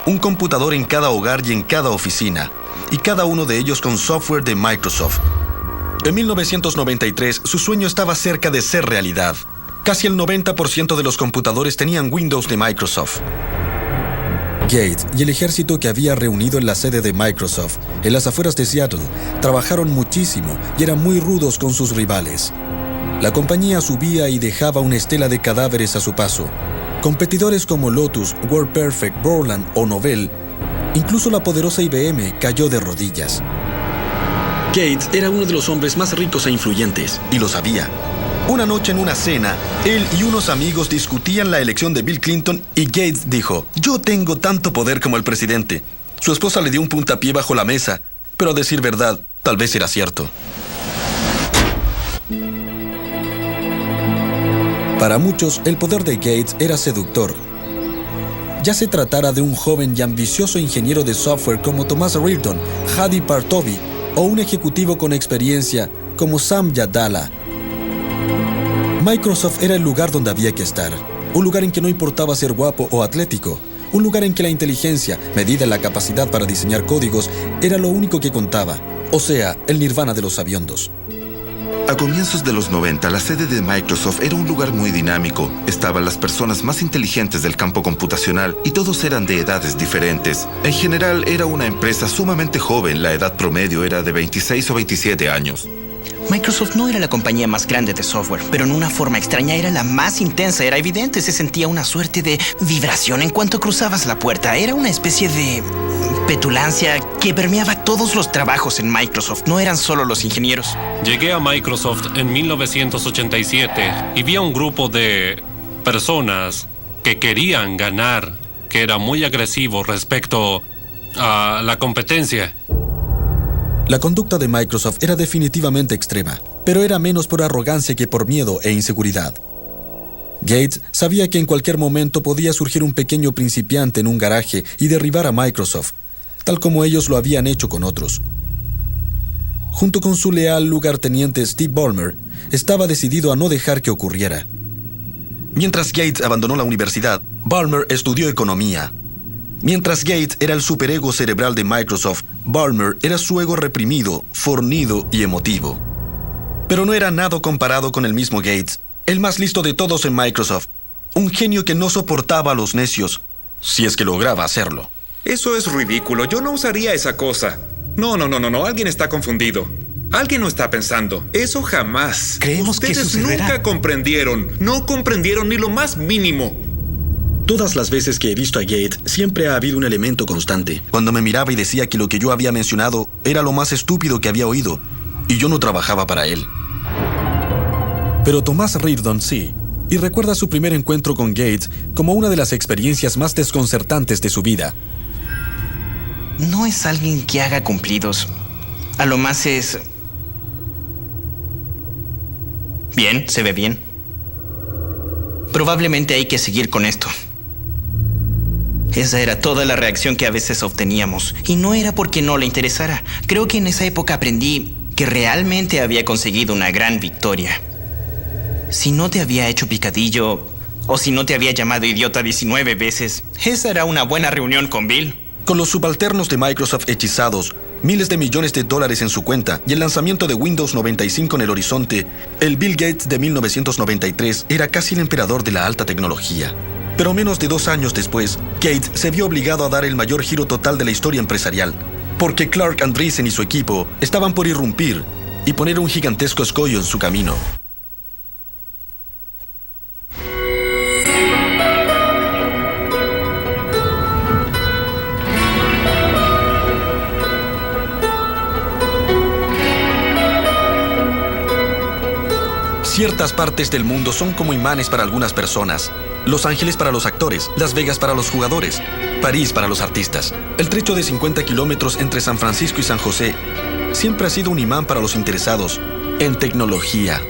Un computador en cada hogar y en cada oficina, y cada uno de ellos con software de Microsoft. En 1993, su sueño estaba cerca de ser realidad. Casi el 90% de los computadores tenían Windows de Microsoft. Gates y el ejército que había reunido en la sede de Microsoft, en las afueras de Seattle, trabajaron muchísimo y eran muy rudos con sus rivales. La compañía subía y dejaba una estela de cadáveres a su paso. Competidores como Lotus, WordPerfect, Borland o Novell, incluso la poderosa IBM cayó de rodillas. Gates era uno de los hombres más ricos e influyentes, y lo sabía. Una noche en una cena, él y unos amigos discutían la elección de Bill Clinton y Gates dijo: «Yo tengo tanto poder como el presidente». Su esposa le dio un puntapié bajo la mesa, pero a decir verdad, tal vez era cierto. Para muchos, el poder de Gates era seductor. Ya se tratara de un joven y ambicioso ingeniero de software como Thomas Reardon, Hadi Partovi, o un ejecutivo con experiencia como Sam Yadala. Microsoft era el lugar donde había que estar. Un lugar en que no importaba ser guapo o atlético. Un lugar en que la inteligencia, medida en la capacidad para diseñar códigos, era lo único que contaba. O sea, el nirvana de los sabiondos. A comienzos de los 90, la sede de Microsoft era un lugar muy dinámico. Estaban las personas más inteligentes del campo computacional y todos eran de edades diferentes. En general, era una empresa sumamente joven. La edad promedio era de 26 o 27 años. Microsoft no era la compañía más grande de software, pero en una forma extraña era la más intensa. Era evidente, se sentía una suerte de vibración en cuanto cruzabas la puerta. Era una especie de petulancia que permeaba todos los trabajos en Microsoft. No eran solo los ingenieros. Llegué a Microsoft en 1987 y vi a un grupo de personas que querían ganar, que era muy agresivo respecto a la competencia. La conducta de Microsoft era definitivamente extrema, pero era menos por arrogancia que por miedo e inseguridad. Gates sabía que en cualquier momento podía surgir un pequeño principiante en un garaje y derribar a Microsoft, tal como ellos lo habían hecho con otros. Junto con su leal lugarteniente Steve Ballmer, estaba decidido a no dejar que ocurriera. Mientras Gates abandonó la universidad, Ballmer estudió economía. Mientras Gates era el superego cerebral de Microsoft, Ballmer era su ego reprimido, fornido y emotivo. Pero no era nada comparado con el mismo Gates, el más listo de todos en Microsoft, un genio que no soportaba a los necios, si es que lograba hacerlo. Eso es ridículo, yo no usaría esa cosa. No, alguien está confundido. Alguien no está pensando. Eso jamás. Creemos que Ustedes sucederá. nunca comprendieron, no comprendieron ni lo más mínimo. Todas las veces que he visto a Gates, siempre ha habido un elemento constante. Cuando me miraba y decía que lo que yo había mencionado era lo más estúpido que había oído, y yo no trabajaba para él. Pero Thomas Reardon sí, y recuerda su primer encuentro con Gates como una de las experiencias más desconcertantes de su vida. No es alguien que haga cumplidos. A lo más es... Bien, se ve bien. Probablemente hay que seguir con esto. Esa era toda la reacción que a veces obteníamos. Y no era porque no le interesara. Creo que en esa época aprendí que realmente había conseguido una gran victoria. Si no te había hecho picadillo, o si no te había llamado idiota 19 veces, esa era una buena reunión con Bill. Con los subalternos de Microsoft hechizados, miles de millones de dólares en su cuenta y el lanzamiento de Windows 95 en el horizonte, el Bill Gates de 1993 era casi el emperador de la alta tecnología. Pero menos de 2 años después, Gates se vio obligado a dar el mayor giro total de la historia empresarial, porque Clark Andreessen y su equipo estaban por irrumpir y poner un gigantesco escollo en su camino. Ciertas partes del mundo son como imanes para algunas personas. Los Ángeles para los actores, Las Vegas para los jugadores, París para los artistas. El trecho de 50 kilómetros entre San Francisco y San José siempre ha sido un imán para los interesados en tecnología.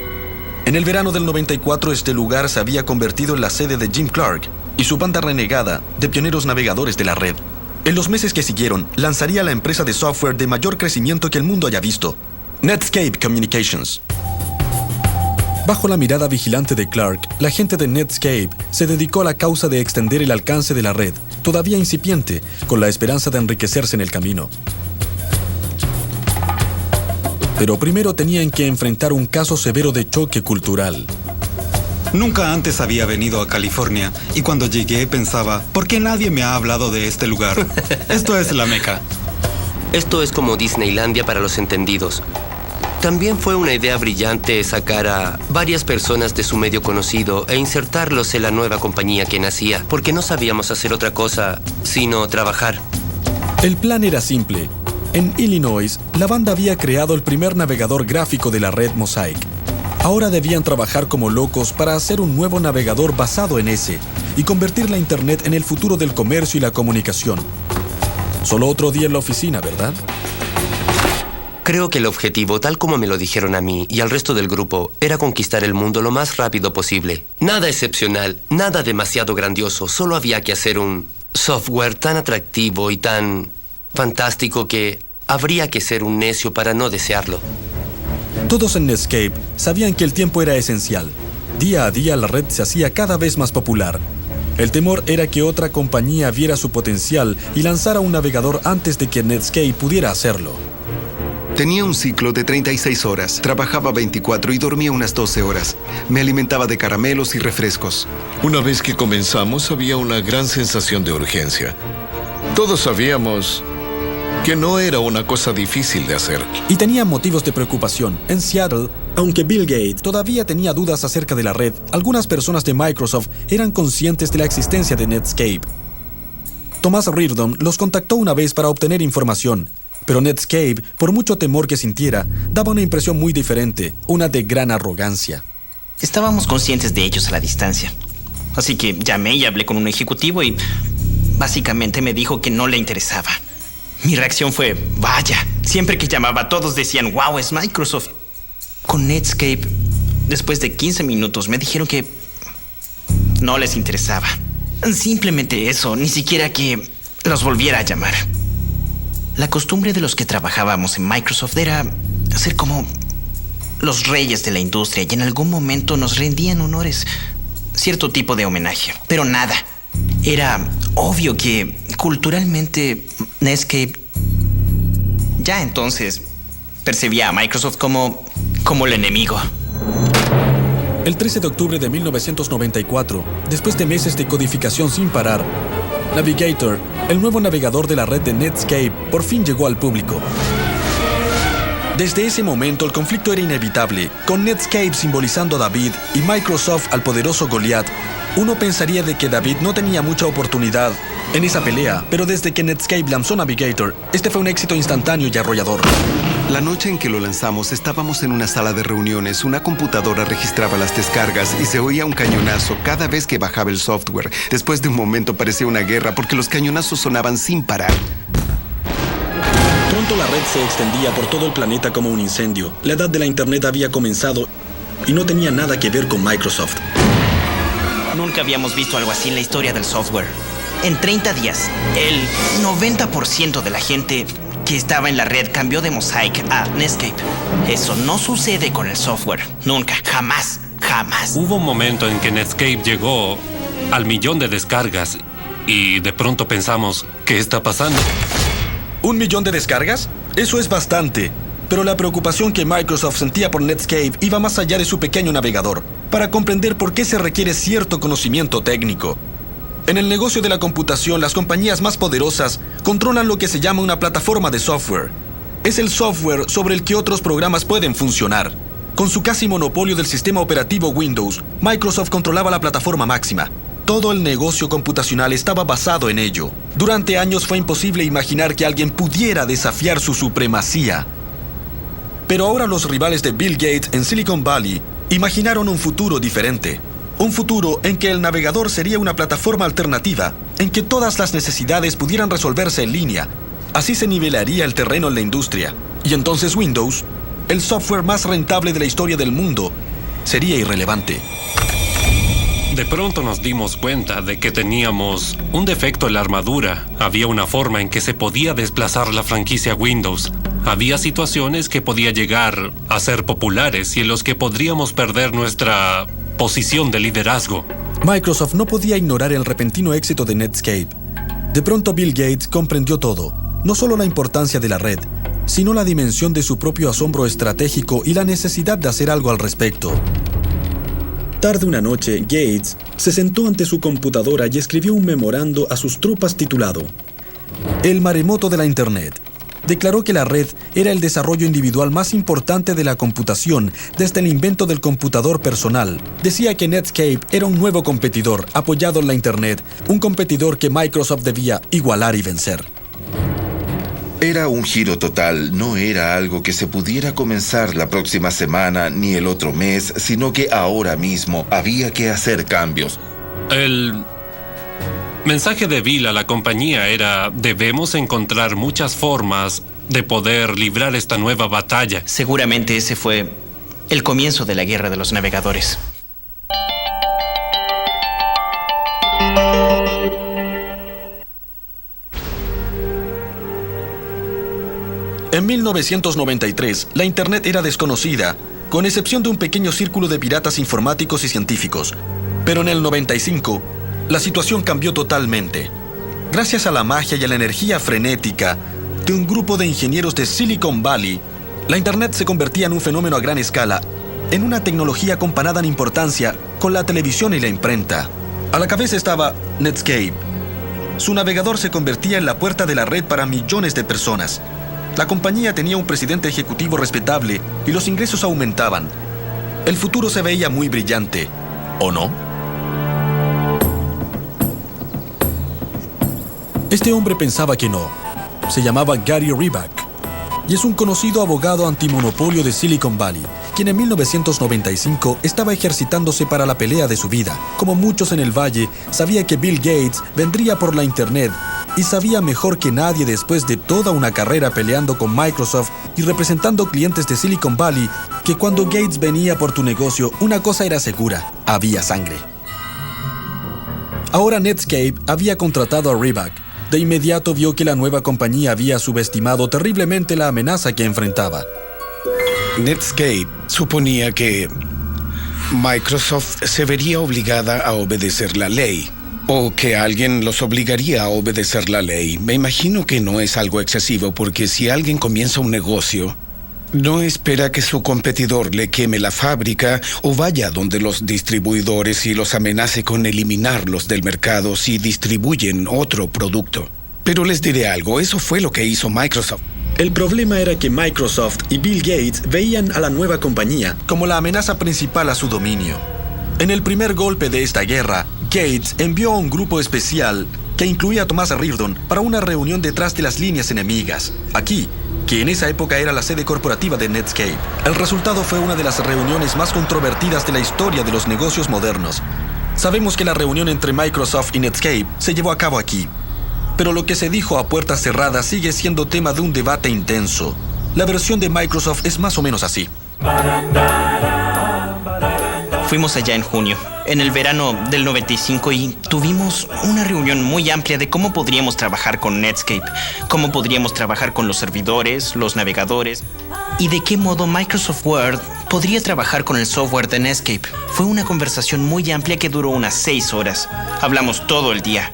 En el verano del 94, este lugar se había convertido en la sede de Jim Clark y su banda renegada de pioneros navegadores de la red. En los meses que siguieron, lanzaría la empresa de software de mayor crecimiento que el mundo haya visto, Netscape Communications. Bajo la mirada vigilante de Clark, la gente de Netscape se dedicó a la causa de extender el alcance de la red, todavía incipiente, con la esperanza de enriquecerse en el camino. Pero primero tenían que enfrentar un caso severo de choque cultural. Nunca antes había venido a California y cuando llegué pensaba, ¿por qué nadie me ha hablado de este lugar? Esto es la Meca. Esto es como Disneylandia para los entendidos. También fue una idea brillante sacar a varias personas de su medio conocido e insertarlos en la nueva compañía que nacía, porque no sabíamos hacer otra cosa sino trabajar. El plan era simple. En Illinois, la banda había creado el primer navegador gráfico de la red Mosaic. Ahora debían trabajar como locos para hacer un nuevo navegador basado en ese y convertir la Internet en el futuro del comercio y la comunicación. Solo otro día en la oficina, ¿verdad? Creo que el objetivo, tal como me lo dijeron a mí y al resto del grupo, era conquistar el mundo lo más rápido posible. Nada excepcional, nada demasiado grandioso, solo había que hacer un software tan atractivo y tan fantástico que habría que ser un necio para no desearlo. Todos en Netscape sabían que el tiempo era esencial. Día a día la red se hacía cada vez más popular. El temor era que otra compañía viera su potencial y lanzara un navegador antes de que Netscape pudiera hacerlo. Tenía un ciclo de 36 horas, trabajaba 24 y dormía unas 12 horas. Me alimentaba de caramelos y refrescos. Una vez que comenzamos, había una gran sensación de urgencia. Todos sabíamos que no era una cosa difícil de hacer. Y tenían motivos de preocupación. En Seattle, aunque Bill Gates todavía tenía dudas acerca de la red, algunas personas de Microsoft eran conscientes de la existencia de Netscape. Thomas Reardon los contactó una vez para obtener información. Pero Netscape, por mucho temor que sintiera, daba una impresión muy diferente, una de gran arrogancia. Estábamos conscientes de ellos a la distancia. Así que llamé y hablé con un ejecutivo y básicamente me dijo que no le interesaba. Mi reacción fue, vaya, siempre que llamaba todos decían, wow, es Microsoft. Con Netscape, después de 15 minutos me dijeron que no les interesaba. Simplemente eso, ni siquiera que los volviera a llamar. La costumbre de los que trabajábamos en Microsoft era ser como los reyes de la industria y en algún momento nos rendían honores, cierto tipo de homenaje, pero nada. Era obvio que culturalmente Netscape ya entonces percibía a Microsoft como el enemigo. El 13 de octubre de 1994, después de meses de codificación sin parar, Navigator, el nuevo navegador de la red de Netscape, por fin llegó al público. Desde ese momento el conflicto era inevitable, con Netscape simbolizando a David y Microsoft al poderoso Goliath. Uno pensaría de que David no tenía mucha oportunidad en esa pelea, pero desde que Netscape lanzó Navigator, este fue un éxito instantáneo y arrollador. La noche en que lo lanzamos estábamos en una sala de reuniones, una computadora registraba las descargas y se oía un cañonazo cada vez que bajaba el software. Después de un momento parecía una guerra porque los cañonazos sonaban sin parar. Pronto la red se extendía por todo el planeta como un incendio. La edad de la Internet había comenzado y no tenía nada que ver con Microsoft. Nunca habíamos visto algo así en la historia del software. En 30 días, el 90% de la gente que estaba en la red cambió de Mosaic a Netscape. Eso no sucede con el software. Nunca, jamás, jamás. Hubo un momento en que Netscape llegó al 1.000.000 de descargas y de pronto pensamos, ¿qué está pasando? ¿1 millón de descargas? Eso es bastante. Pero la preocupación que Microsoft sentía por Netscape iba más allá de su pequeño navegador, para comprender por qué se requiere cierto conocimiento técnico. En el negocio de la computación, las compañías más poderosas controlan lo que se llama una plataforma de software. Es el software sobre el que otros programas pueden funcionar. Con su casi monopolio del sistema operativo Windows, Microsoft controlaba la plataforma máxima. Todo el negocio computacional estaba basado en ello. Durante años fue imposible imaginar que alguien pudiera desafiar su supremacía. Pero ahora los rivales de Bill Gates en Silicon Valley imaginaron un futuro diferente. Un futuro en que el navegador sería una plataforma alternativa, en que todas las necesidades pudieran resolverse en línea. Así se nivelaría el terreno en la industria. Y entonces Windows, el software más rentable de la historia del mundo, sería irrelevante. De pronto nos dimos cuenta de que teníamos un defecto en la armadura. Había una forma en que se podía desplazar la franquicia Windows. Había situaciones que podía llegar a ser populares y en los que podríamos perder nuestra posición de liderazgo. Microsoft no podía ignorar el repentino éxito de Netscape. De pronto Bill Gates comprendió todo, no solo la importancia de la red, sino la dimensión de su propio asombro estratégico y la necesidad de hacer algo al respecto. Tarde una noche, Gates se sentó ante su computadora y escribió un memorando a sus tropas titulado El maremoto de la Internet. Declaró que la red era el desarrollo individual más importante de la computación desde el invento del computador personal. Decía que Netscape era un nuevo competidor apoyado en la Internet, un competidor que Microsoft debía igualar y vencer. Era un giro total, no era algo que se pudiera comenzar la próxima semana ni el otro mes, sino que ahora mismo había que hacer cambios. El mensaje de Bill a la compañía era: debemos encontrar muchas formas de poder librar esta nueva batalla. Seguramente ese fue el comienzo de la guerra de los navegadores. En 1993, la Internet era desconocida, con excepción de un pequeño círculo de piratas informáticos y científicos. Pero en el 95, la situación cambió totalmente. Gracias a la magia y a la energía frenética de un grupo de ingenieros de Silicon Valley, la Internet se convertía en un fenómeno a gran escala, en una tecnología comparada en importancia con la televisión y la imprenta. A la cabeza estaba Netscape. Su navegador se convertía en la puerta de la red para millones de personas. La compañía tenía un presidente ejecutivo respetable y los ingresos aumentaban. El futuro se veía muy brillante, ¿o no? Este hombre pensaba que no. Se llamaba Gary Reback y es un conocido abogado antimonopolio de Silicon Valley, quien en 1995 estaba ejercitándose para la pelea de su vida. Como muchos en el valle, sabía que Bill Gates vendría por la Internet y sabía mejor que nadie, después de toda una carrera peleando con Microsoft y representando clientes de Silicon Valley, que cuando Gates venía por tu negocio, una cosa era segura: había sangre. Ahora Netscape había contratado a Reback. De inmediato vio que la nueva compañía había subestimado terriblemente la amenaza que enfrentaba. Netscape suponía que Microsoft se vería obligada a obedecer la ley, o que alguien los obligaría a obedecer la ley. Me imagino que no es algo excesivo, porque si alguien comienza un negocio, no espera que su competidor le queme la fábrica o vaya donde los distribuidores y los amenace con eliminarlos del mercado si distribuyen otro producto. Pero les diré algo, eso fue lo que hizo Microsoft. El problema era que Microsoft y Bill Gates veían a la nueva compañía como la amenaza principal a su dominio. En el primer golpe de esta guerra, Gates envió a un grupo especial que incluía a Thomas Reardon para una reunión detrás de las líneas enemigas, aquí, que en esa época era la sede corporativa de Netscape. El resultado fue una de las reuniones más controvertidas de la historia de los negocios modernos. Sabemos que la reunión entre Microsoft y Netscape se llevó a cabo aquí, pero lo que se dijo a puertas cerradas sigue siendo tema de un debate intenso. La versión de Microsoft es más o menos así. Fuimos allá en junio, en el verano del 95, y tuvimos una reunión muy amplia de cómo podríamos trabajar con Netscape, cómo podríamos trabajar con los servidores, los navegadores, y de qué modo Microsoft Word podría trabajar con el software de Netscape. Fue una conversación muy amplia que duró unas 6 horas. Hablamos todo el día.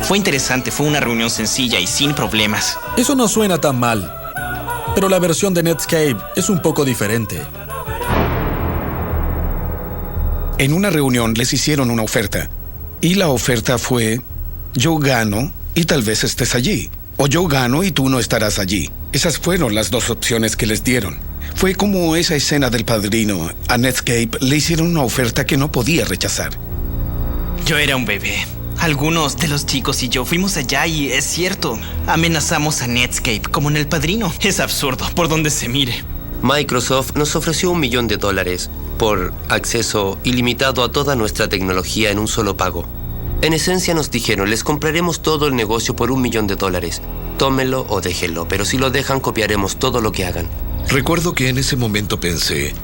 Fue interesante, fue una reunión sencilla y sin problemas. Eso no suena tan mal, pero la versión de Netscape es un poco diferente. En una reunión les hicieron una oferta. Y la oferta fue: yo gano y tal vez estés allí. O yo gano y tú no estarás allí. Esas fueron las 2 opciones que les dieron. Fue como esa escena del Padrino. A Netscape le hicieron una oferta que no podía rechazar. Yo era un bebé. Algunos de los chicos y yo fuimos allá y, es cierto, amenazamos a Netscape como en El Padrino. Es absurdo, por donde se mire. Microsoft nos ofreció $1 millón por acceso ilimitado a toda nuestra tecnología en un solo pago. En esencia nos dijeron, les compraremos todo el negocio por $1 millón. Tómenlo o déjenlo, pero si lo dejan, copiaremos todo lo que hagan. Recuerdo que en ese momento pensé,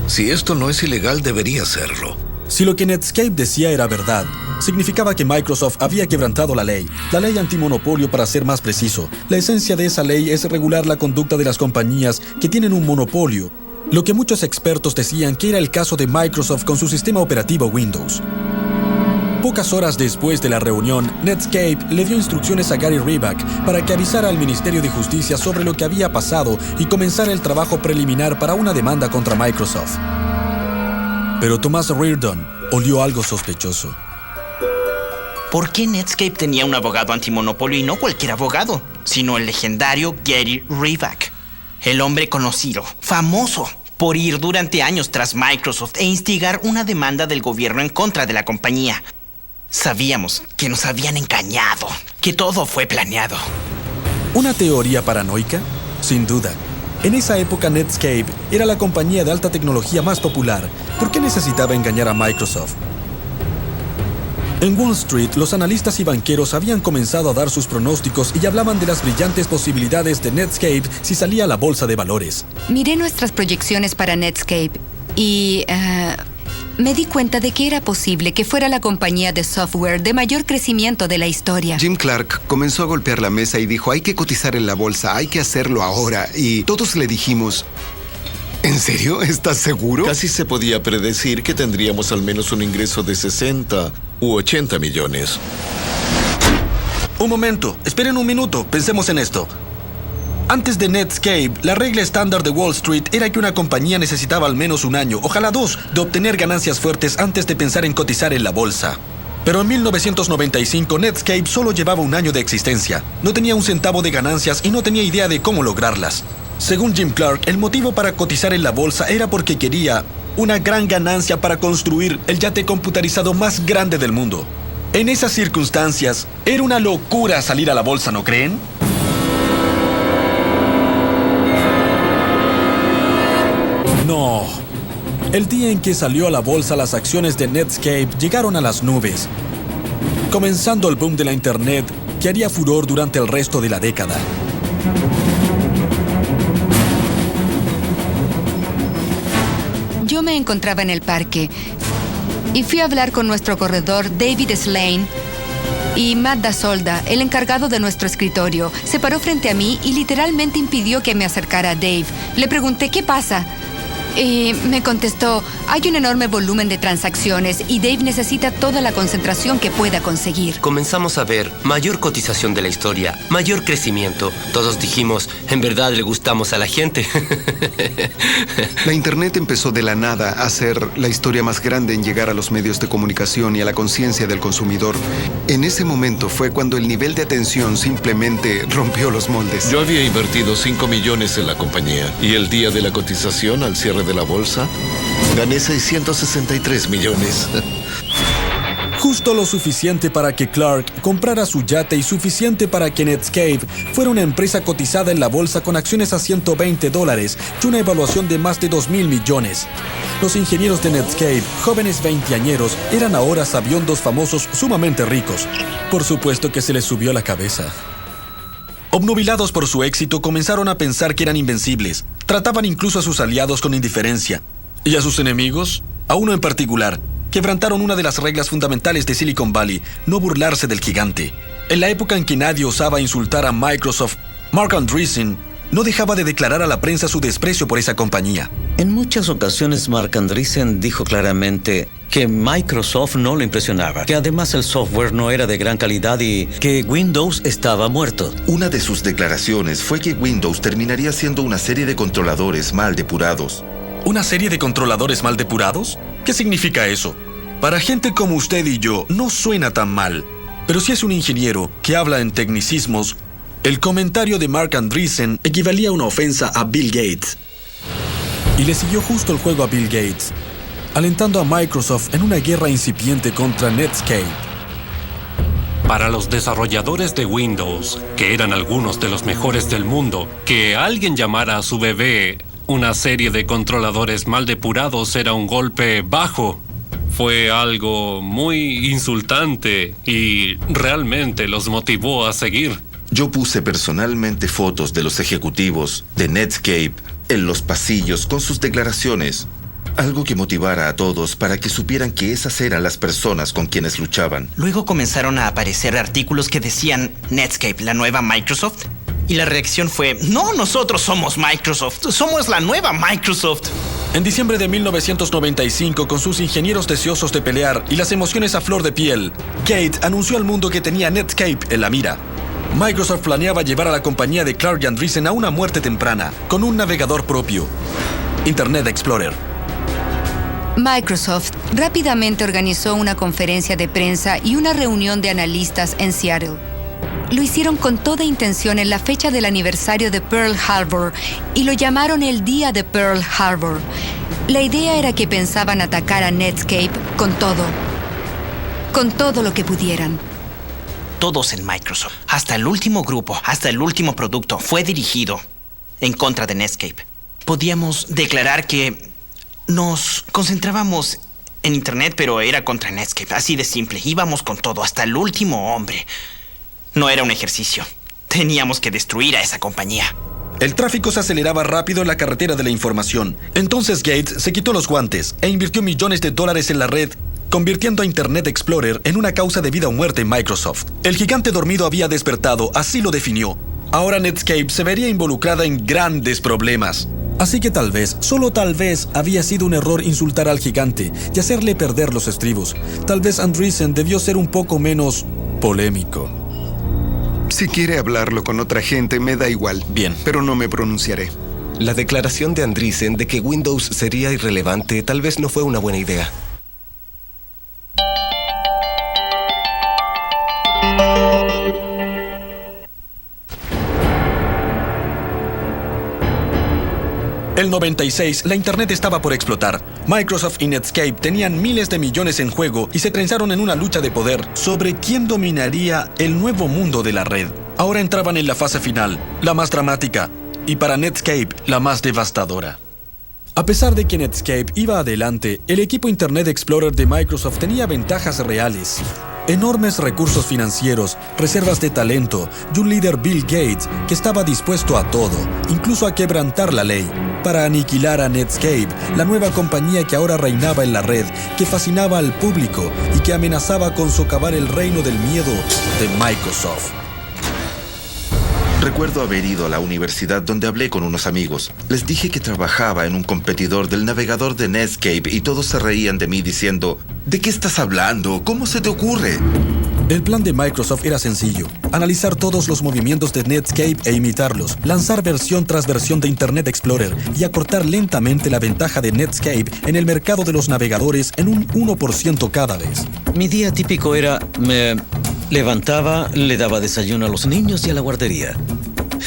si esto no es ilegal, debería serlo. Si lo que Netscape decía era verdad, significaba que Microsoft había quebrantado la ley antimonopolio para ser más preciso. La esencia de esa ley es regular la conducta de las compañías que tienen un monopolio, lo que muchos expertos decían que era el caso de Microsoft con su sistema operativo Windows. Pocas horas después de la reunión, Netscape le dio instrucciones a Gary Reback para que avisara al Ministerio de Justicia sobre lo que había pasado y comenzara el trabajo preliminar para una demanda contra Microsoft. Pero Thomas Reardon olió algo sospechoso. ¿Por qué Netscape tenía un abogado antimonopolio y no cualquier abogado, sino el legendario Gary Reback? El hombre conocido, famoso, por ir durante años tras Microsoft e instigar una demanda del gobierno en contra de la compañía. Sabíamos que nos habían engañado, que todo fue planeado. ¿Una teoría paranoica? Sin duda. En esa época Netscape era la compañía de alta tecnología más popular. ¿Por qué necesitaba engañar a Microsoft? En Wall Street, los analistas y banqueros habían comenzado a dar sus pronósticos y hablaban de las brillantes posibilidades de Netscape si salía a la bolsa de valores. Miré nuestras proyecciones para Netscape y me di cuenta de que era posible que fuera la compañía de software de mayor crecimiento de la historia. Jim Clark comenzó a golpear la mesa y dijo, hay que cotizar en la bolsa, hay que hacerlo ahora. Y todos le dijimos, ¿en serio? ¿Estás seguro? Casi se podía predecir que tendríamos al menos un ingreso de 60 u 80 millones. Un momento, esperen un minuto, pensemos en esto. Antes de Netscape, la regla estándar de Wall Street era que una compañía necesitaba al menos 1 año, ojalá 2, de obtener ganancias fuertes antes de pensar en cotizar en la bolsa. Pero en 1995, Netscape solo llevaba 1 año de existencia. No tenía un centavo de ganancias y no tenía idea de cómo lograrlas. Según Jim Clark, el motivo para cotizar en la bolsa era porque quería una gran ganancia para construir el yate computarizado más grande del mundo. En esas circunstancias, era una locura salir a la bolsa, ¿no creen? No. El día en que salió a la bolsa, las acciones de Netscape llegaron a las nubes, comenzando el boom de la Internet que haría furor durante el resto de la década. Yo me encontraba en el parque y fui a hablar con nuestro corredor David Slane, y Matt Dasolda, el encargado de nuestro escritorio, se paró frente a mí y literalmente impidió que me acercara a Dave. Le pregunté, ¿qué pasa? Y me contestó, hay un enorme volumen de transacciones y Dave necesita toda la concentración que pueda conseguir. Comenzamos a ver mayor cotización de la historia, mayor crecimiento. Todos dijimos, en verdad le gustamos a la gente. La Internet empezó de la nada a ser la historia más grande en llegar a los medios de comunicación y a la conciencia del consumidor. En ese momento fue cuando el nivel de atención simplemente rompió los moldes. Yo había invertido 5 millones en la compañía y el día de la cotización, al cierre de la bolsa, gané 663 millones. Justo lo suficiente para que Clark comprara su yate y suficiente para que Netscape fuera una empresa cotizada en la bolsa con acciones a $120 y una evaluación de más de 2.000 millones. Los ingenieros de Netscape, jóvenes veinteañeros, eran ahora sabiondos famosos sumamente ricos. Por supuesto que se les subió la cabeza. Obnubilados por su éxito, comenzaron a pensar que eran invencibles. Trataban incluso a sus aliados con indiferencia. ¿Y a sus enemigos? A uno en particular. Quebrantaron una de las reglas fundamentales de Silicon Valley, no burlarse del gigante. En la época en que nadie osaba insultar a Microsoft, Marc Andreessen no dejaba de declarar a la prensa su desprecio por esa compañía. En muchas ocasiones, Marc Andreessen dijo claramente que Microsoft no lo impresionaba, que además el software no era de gran calidad y que Windows estaba muerto. Una de sus declaraciones fue que Windows terminaría siendo una serie de controladores mal depurados. ¿Una serie de controladores mal depurados? ¿Qué significa eso? Para gente como usted y yo, no suena tan mal. Pero si es un ingeniero que habla en tecnicismos, el comentario de Marc Andreessen equivalía a una ofensa a Bill Gates. Y le siguió justo el juego a Bill Gates, alentando a Microsoft en una guerra incipiente contra Netscape. Para los desarrolladores de Windows, que eran algunos de los mejores del mundo, que alguien llamara a su bebé una serie de controladores mal depurados era un golpe bajo. Fue algo muy insultante y realmente los motivó a seguir. Yo puse personalmente fotos de los ejecutivos de Netscape en los pasillos con sus declaraciones. Algo que motivara a todos para que supieran que esas eran las personas con quienes luchaban. Luego comenzaron a aparecer artículos que decían Netscape, la nueva Microsoft. Y la reacción fue, no, nosotros somos Microsoft, somos la nueva Microsoft. En diciembre de 1995, con sus ingenieros deseosos de pelear y las emociones a flor de piel, Gates anunció al mundo que tenía Netscape en la mira. Microsoft planeaba llevar a la compañía de Clark y Andreessen a una muerte temprana, con un navegador propio, Internet Explorer. Microsoft rápidamente organizó una conferencia de prensa y una reunión de analistas en Seattle. Lo hicieron con toda intención en la fecha del aniversario de Pearl Harbor y lo llamaron el Día de Pearl Harbor. La idea era que pensaban atacar a Netscape con todo lo que pudieran. Todos en Microsoft, hasta el último grupo, hasta el último producto, fue dirigido en contra de Netscape. Podíamos declarar que nos concentrábamos en Internet, pero era contra Netscape, así de simple. Íbamos con todo, hasta el último hombre. No era un ejercicio. Teníamos que destruir a esa compañía. El tráfico se aceleraba rápido en la carretera de la información. Entonces Gates se quitó los guantes e invirtió millones de dólares en la red, convirtiendo a Internet Explorer en una causa de vida o muerte en Microsoft. El gigante dormido había despertado, así lo definió. Ahora Netscape se vería involucrada en grandes problemas. Así que tal vez, solo tal vez, había sido un error insultar al gigante y hacerle perder los estribos. Tal vez Andreessen debió ser un poco menos polémico. Si quiere hablarlo con otra gente, me da igual. Bien. Pero no me pronunciaré. La declaración de Andreessen de que Windows sería irrelevante tal vez no fue una buena idea. El 96, la Internet estaba por explotar. Microsoft y Netscape tenían miles de millones en juego y se trenzaron en una lucha de poder sobre quién dominaría el nuevo mundo de la red. Ahora entraban en la fase final, la más dramática, y para Netscape, la más devastadora. A pesar de que Netscape iba adelante, el equipo Internet Explorer de Microsoft tenía ventajas reales. Enormes recursos financieros, reservas de talento y un líder Bill Gates que estaba dispuesto a todo, incluso a quebrantar la ley, para aniquilar a Netscape, la nueva compañía que ahora reinaba en la red, que fascinaba al público y que amenazaba con socavar el reino del miedo de Microsoft. Recuerdo haber ido a la universidad donde hablé con unos amigos. Les dije que trabajaba en un competidor del navegador de Netscape y todos se reían de mí diciendo, ¿de qué estás hablando? ¿Cómo se te ocurre? El plan de Microsoft era sencillo: analizar todos los movimientos de Netscape e imitarlos, lanzar versión tras versión de Internet Explorer y acortar lentamente la ventaja de Netscape en el mercado de los navegadores en un 1% cada vez. Mi día típico era: me levantaba, le daba desayuno a los niños y a la guardería.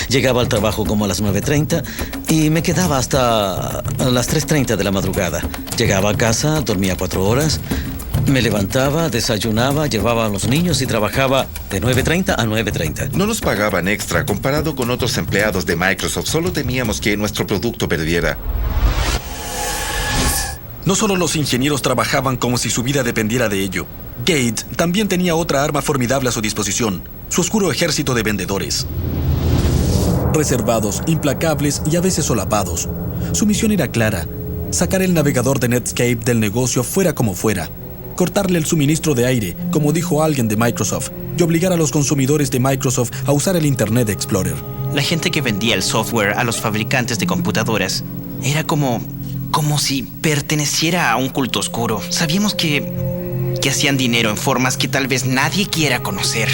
Llegaba al trabajo como a las 9:30 y me quedaba hasta las 3:30 de la madrugada. Llegaba a casa, dormía 4 horas, me levantaba, desayunaba, llevaba a los niños y trabajaba de 9:30 a 9:30. No nos pagaban extra comparado con otros empleados de Microsoft. Solo temíamos que nuestro producto perdiera. No solo los ingenieros trabajaban como si su vida dependiera de ello. Gates también tenía otra arma formidable a su disposición: su oscuro ejército de vendedores. Reservados, implacables y a veces solapados. Su misión era clara: sacar el navegador de Netscape del negocio fuera como fuera. Cortarle el suministro de aire, como dijo alguien de Microsoft, y obligar a los consumidores de Microsoft a usar el Internet Explorer. La gente que vendía el software a los fabricantes de computadoras era como si perteneciera a un culto oscuro. Sabíamos que hacían dinero en formas que tal vez nadie quiera conocer.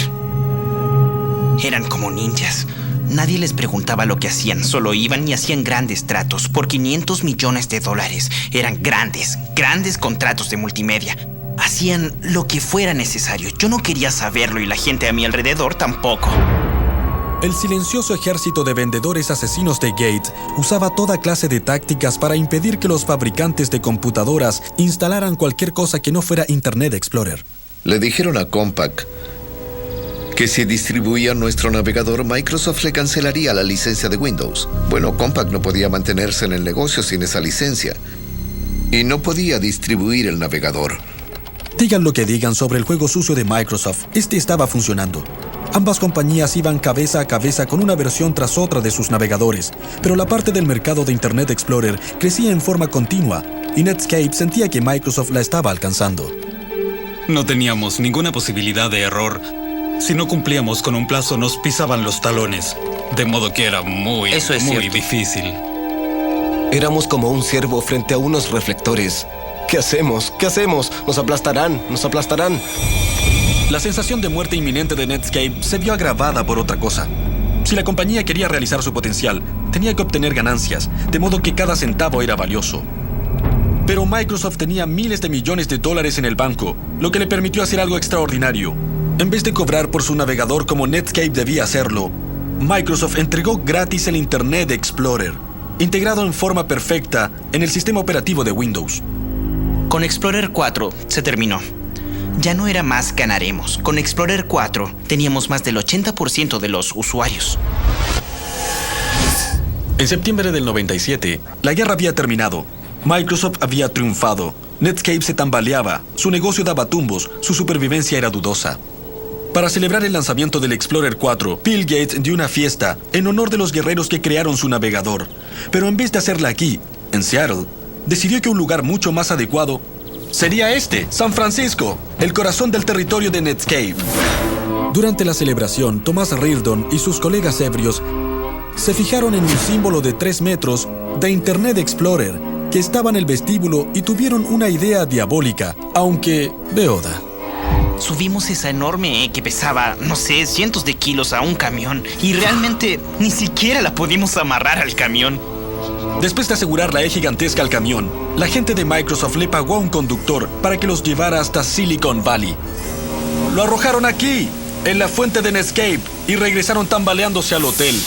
Eran como ninjas. Nadie les preguntaba lo que hacían, solo iban y hacían grandes tratos por $500 millones. Eran grandes contratos de multimedia. Hacían lo que fuera necesario. Yo no quería saberlo y la gente a mi alrededor tampoco. El silencioso ejército de vendedores asesinos de Gates usaba toda clase de tácticas para impedir que los fabricantes de computadoras instalaran cualquier cosa que no fuera Internet Explorer. Le dijeron a Compaq que si distribuía nuestro navegador, Microsoft le cancelaría la licencia de Windows. Bueno, Compaq no podía mantenerse en el negocio sin esa licencia y no podía distribuir el navegador. Digan lo que digan sobre el juego sucio de Microsoft, este estaba funcionando. Ambas compañías iban cabeza a cabeza con una versión tras otra de sus navegadores, pero la parte del mercado de Internet Explorer crecía en forma continua y Netscape sentía que Microsoft la estaba alcanzando. No teníamos ninguna posibilidad de error. Si no cumplíamos con un plazo, nos pisaban los talones, de modo que era muy difícil. Éramos como un ciervo frente a unos reflectores. ¿Qué hacemos? ¿Qué hacemos? Nos aplastarán. La sensación de muerte inminente de Netscape se vio agravada por otra cosa. Si la compañía quería realizar su potencial, tenía que obtener ganancias, de modo que cada centavo era valioso. Pero Microsoft tenía miles de millones de dólares en el banco, lo que le permitió hacer algo extraordinario. En vez de cobrar por su navegador como Netscape debía hacerlo, Microsoft entregó gratis el Internet Explorer, integrado en forma perfecta en el sistema operativo de Windows. Con Explorer 4 se terminó. Ya no era más ganaremos. Con Explorer 4 teníamos más del 80% de los usuarios. En septiembre del 97, la guerra había terminado. Microsoft había triunfado. Netscape se tambaleaba, su negocio daba tumbos, su supervivencia era dudosa. Para celebrar el lanzamiento del Explorer 4, Bill Gates dio una fiesta en honor de los guerreros que crearon su navegador. Pero en vez de hacerla aquí, en Seattle, decidió que un lugar mucho más adecuado sería San Francisco, el corazón del territorio de Netscape. Durante la celebración, Thomas Reardon y sus colegas ebrios se fijaron en un símbolo de 3 metros de Internet Explorer que estaba en el vestíbulo y tuvieron una idea diabólica, aunque beoda. Subimos esa enorme que pesaba, cientos de kilos a un camión y realmente ni siquiera la pudimos amarrar al camión. Después de asegurar la gigantesca al camión, la gente de Microsoft le pagó a un conductor para que los llevara hasta Silicon Valley. Lo arrojaron aquí, en la fuente de Netscape, y regresaron tambaleándose al hotel.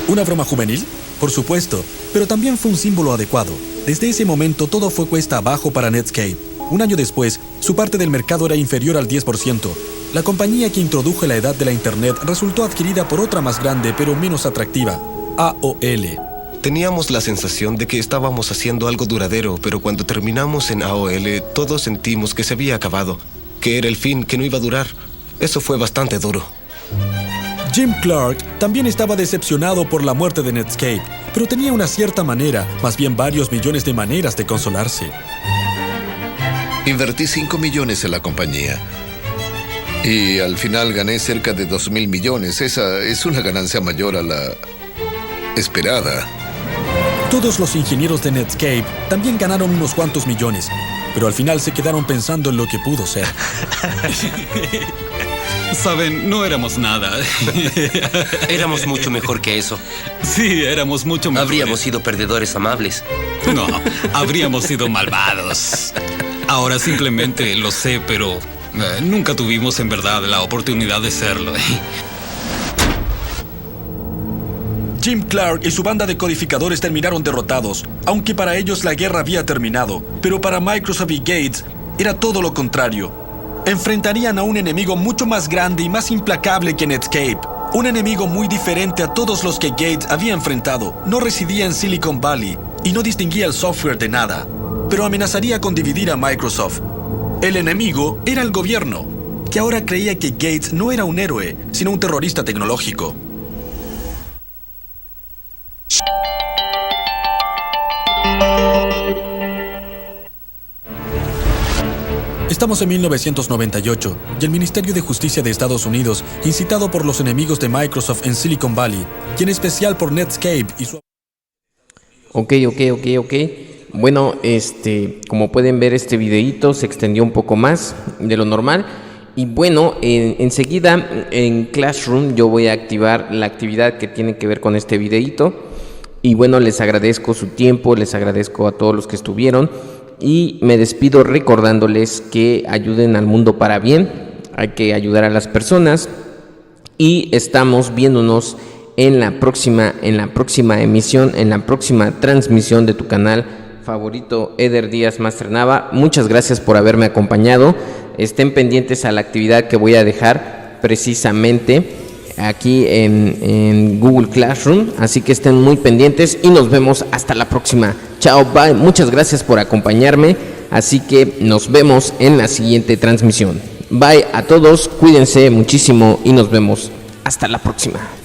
¿Una broma juvenil? Por supuesto, pero también fue un símbolo adecuado. Desde ese momento todo fue cuesta abajo para Netscape. Un año después, su parte del mercado era inferior al 10%. La compañía que introdujo la edad de la Internet resultó adquirida por otra más grande pero menos atractiva, AOL. Teníamos la sensación de que estábamos haciendo algo duradero, pero cuando terminamos en AOL, todos sentimos que se había acabado, que era el fin, que no iba a durar. Eso fue bastante duro. Jim Clark también estaba decepcionado por la muerte de Netscape, pero tenía una cierta manera, más bien varios millones de maneras de consolarse. Invertí $5 millones en la compañía. Y al final gané cerca de 2.000 millones. Esa es una ganancia mayor a la esperada. Todos los ingenieros de Netscape también ganaron unos cuantos millones, pero al final se quedaron pensando en lo que pudo ser. Saben, no éramos nada. Éramos mucho mejor que eso. Sí, éramos mucho mejor. Habríamos sido perdedores amables. No, habríamos sido malvados. Ahora simplemente lo sé, pero nunca tuvimos en verdad la oportunidad de serlo. Jim Clark y su banda de codificadores terminaron derrotados, aunque para ellos la guerra había terminado. Pero para Microsoft y Gates era todo lo contrario. Enfrentarían a un enemigo mucho más grande y más implacable que Netscape. Un enemigo muy diferente a todos los que Gates había enfrentado. No residía en Silicon Valley y no distinguía el software de nada, pero amenazaría con dividir a Microsoft. El enemigo era el gobierno, que ahora creía que Gates no era un héroe, sino un terrorista tecnológico. Estamos en 1998 y el Ministerio de Justicia de Estados Unidos, incitado por los enemigos de Microsoft en Silicon Valley, y en especial por Netscape y su... Ok. Bueno, como pueden ver, este videíto se extendió un poco más de lo normal. Y bueno, enseguida en Classroom yo voy a activar la actividad que tiene que ver con este videíto. Y bueno, les agradezco su tiempo, les agradezco a todos los que estuvieron. Y me despido recordándoles que ayuden al mundo para bien. Hay que ayudar a las personas. Y estamos viéndonos en la próxima emisión, en la próxima transmisión de tu canal favorito, Eder Díaz Master Nava. Muchas gracias por haberme acompañado. Estén pendientes a la actividad que voy a dejar precisamente aquí en Google Classroom, así que estén muy pendientes y nos vemos hasta la próxima. Chao, bye, muchas gracias por acompañarme, así que nos vemos en la siguiente transmisión. Bye a todos, cuídense muchísimo y nos vemos hasta la próxima.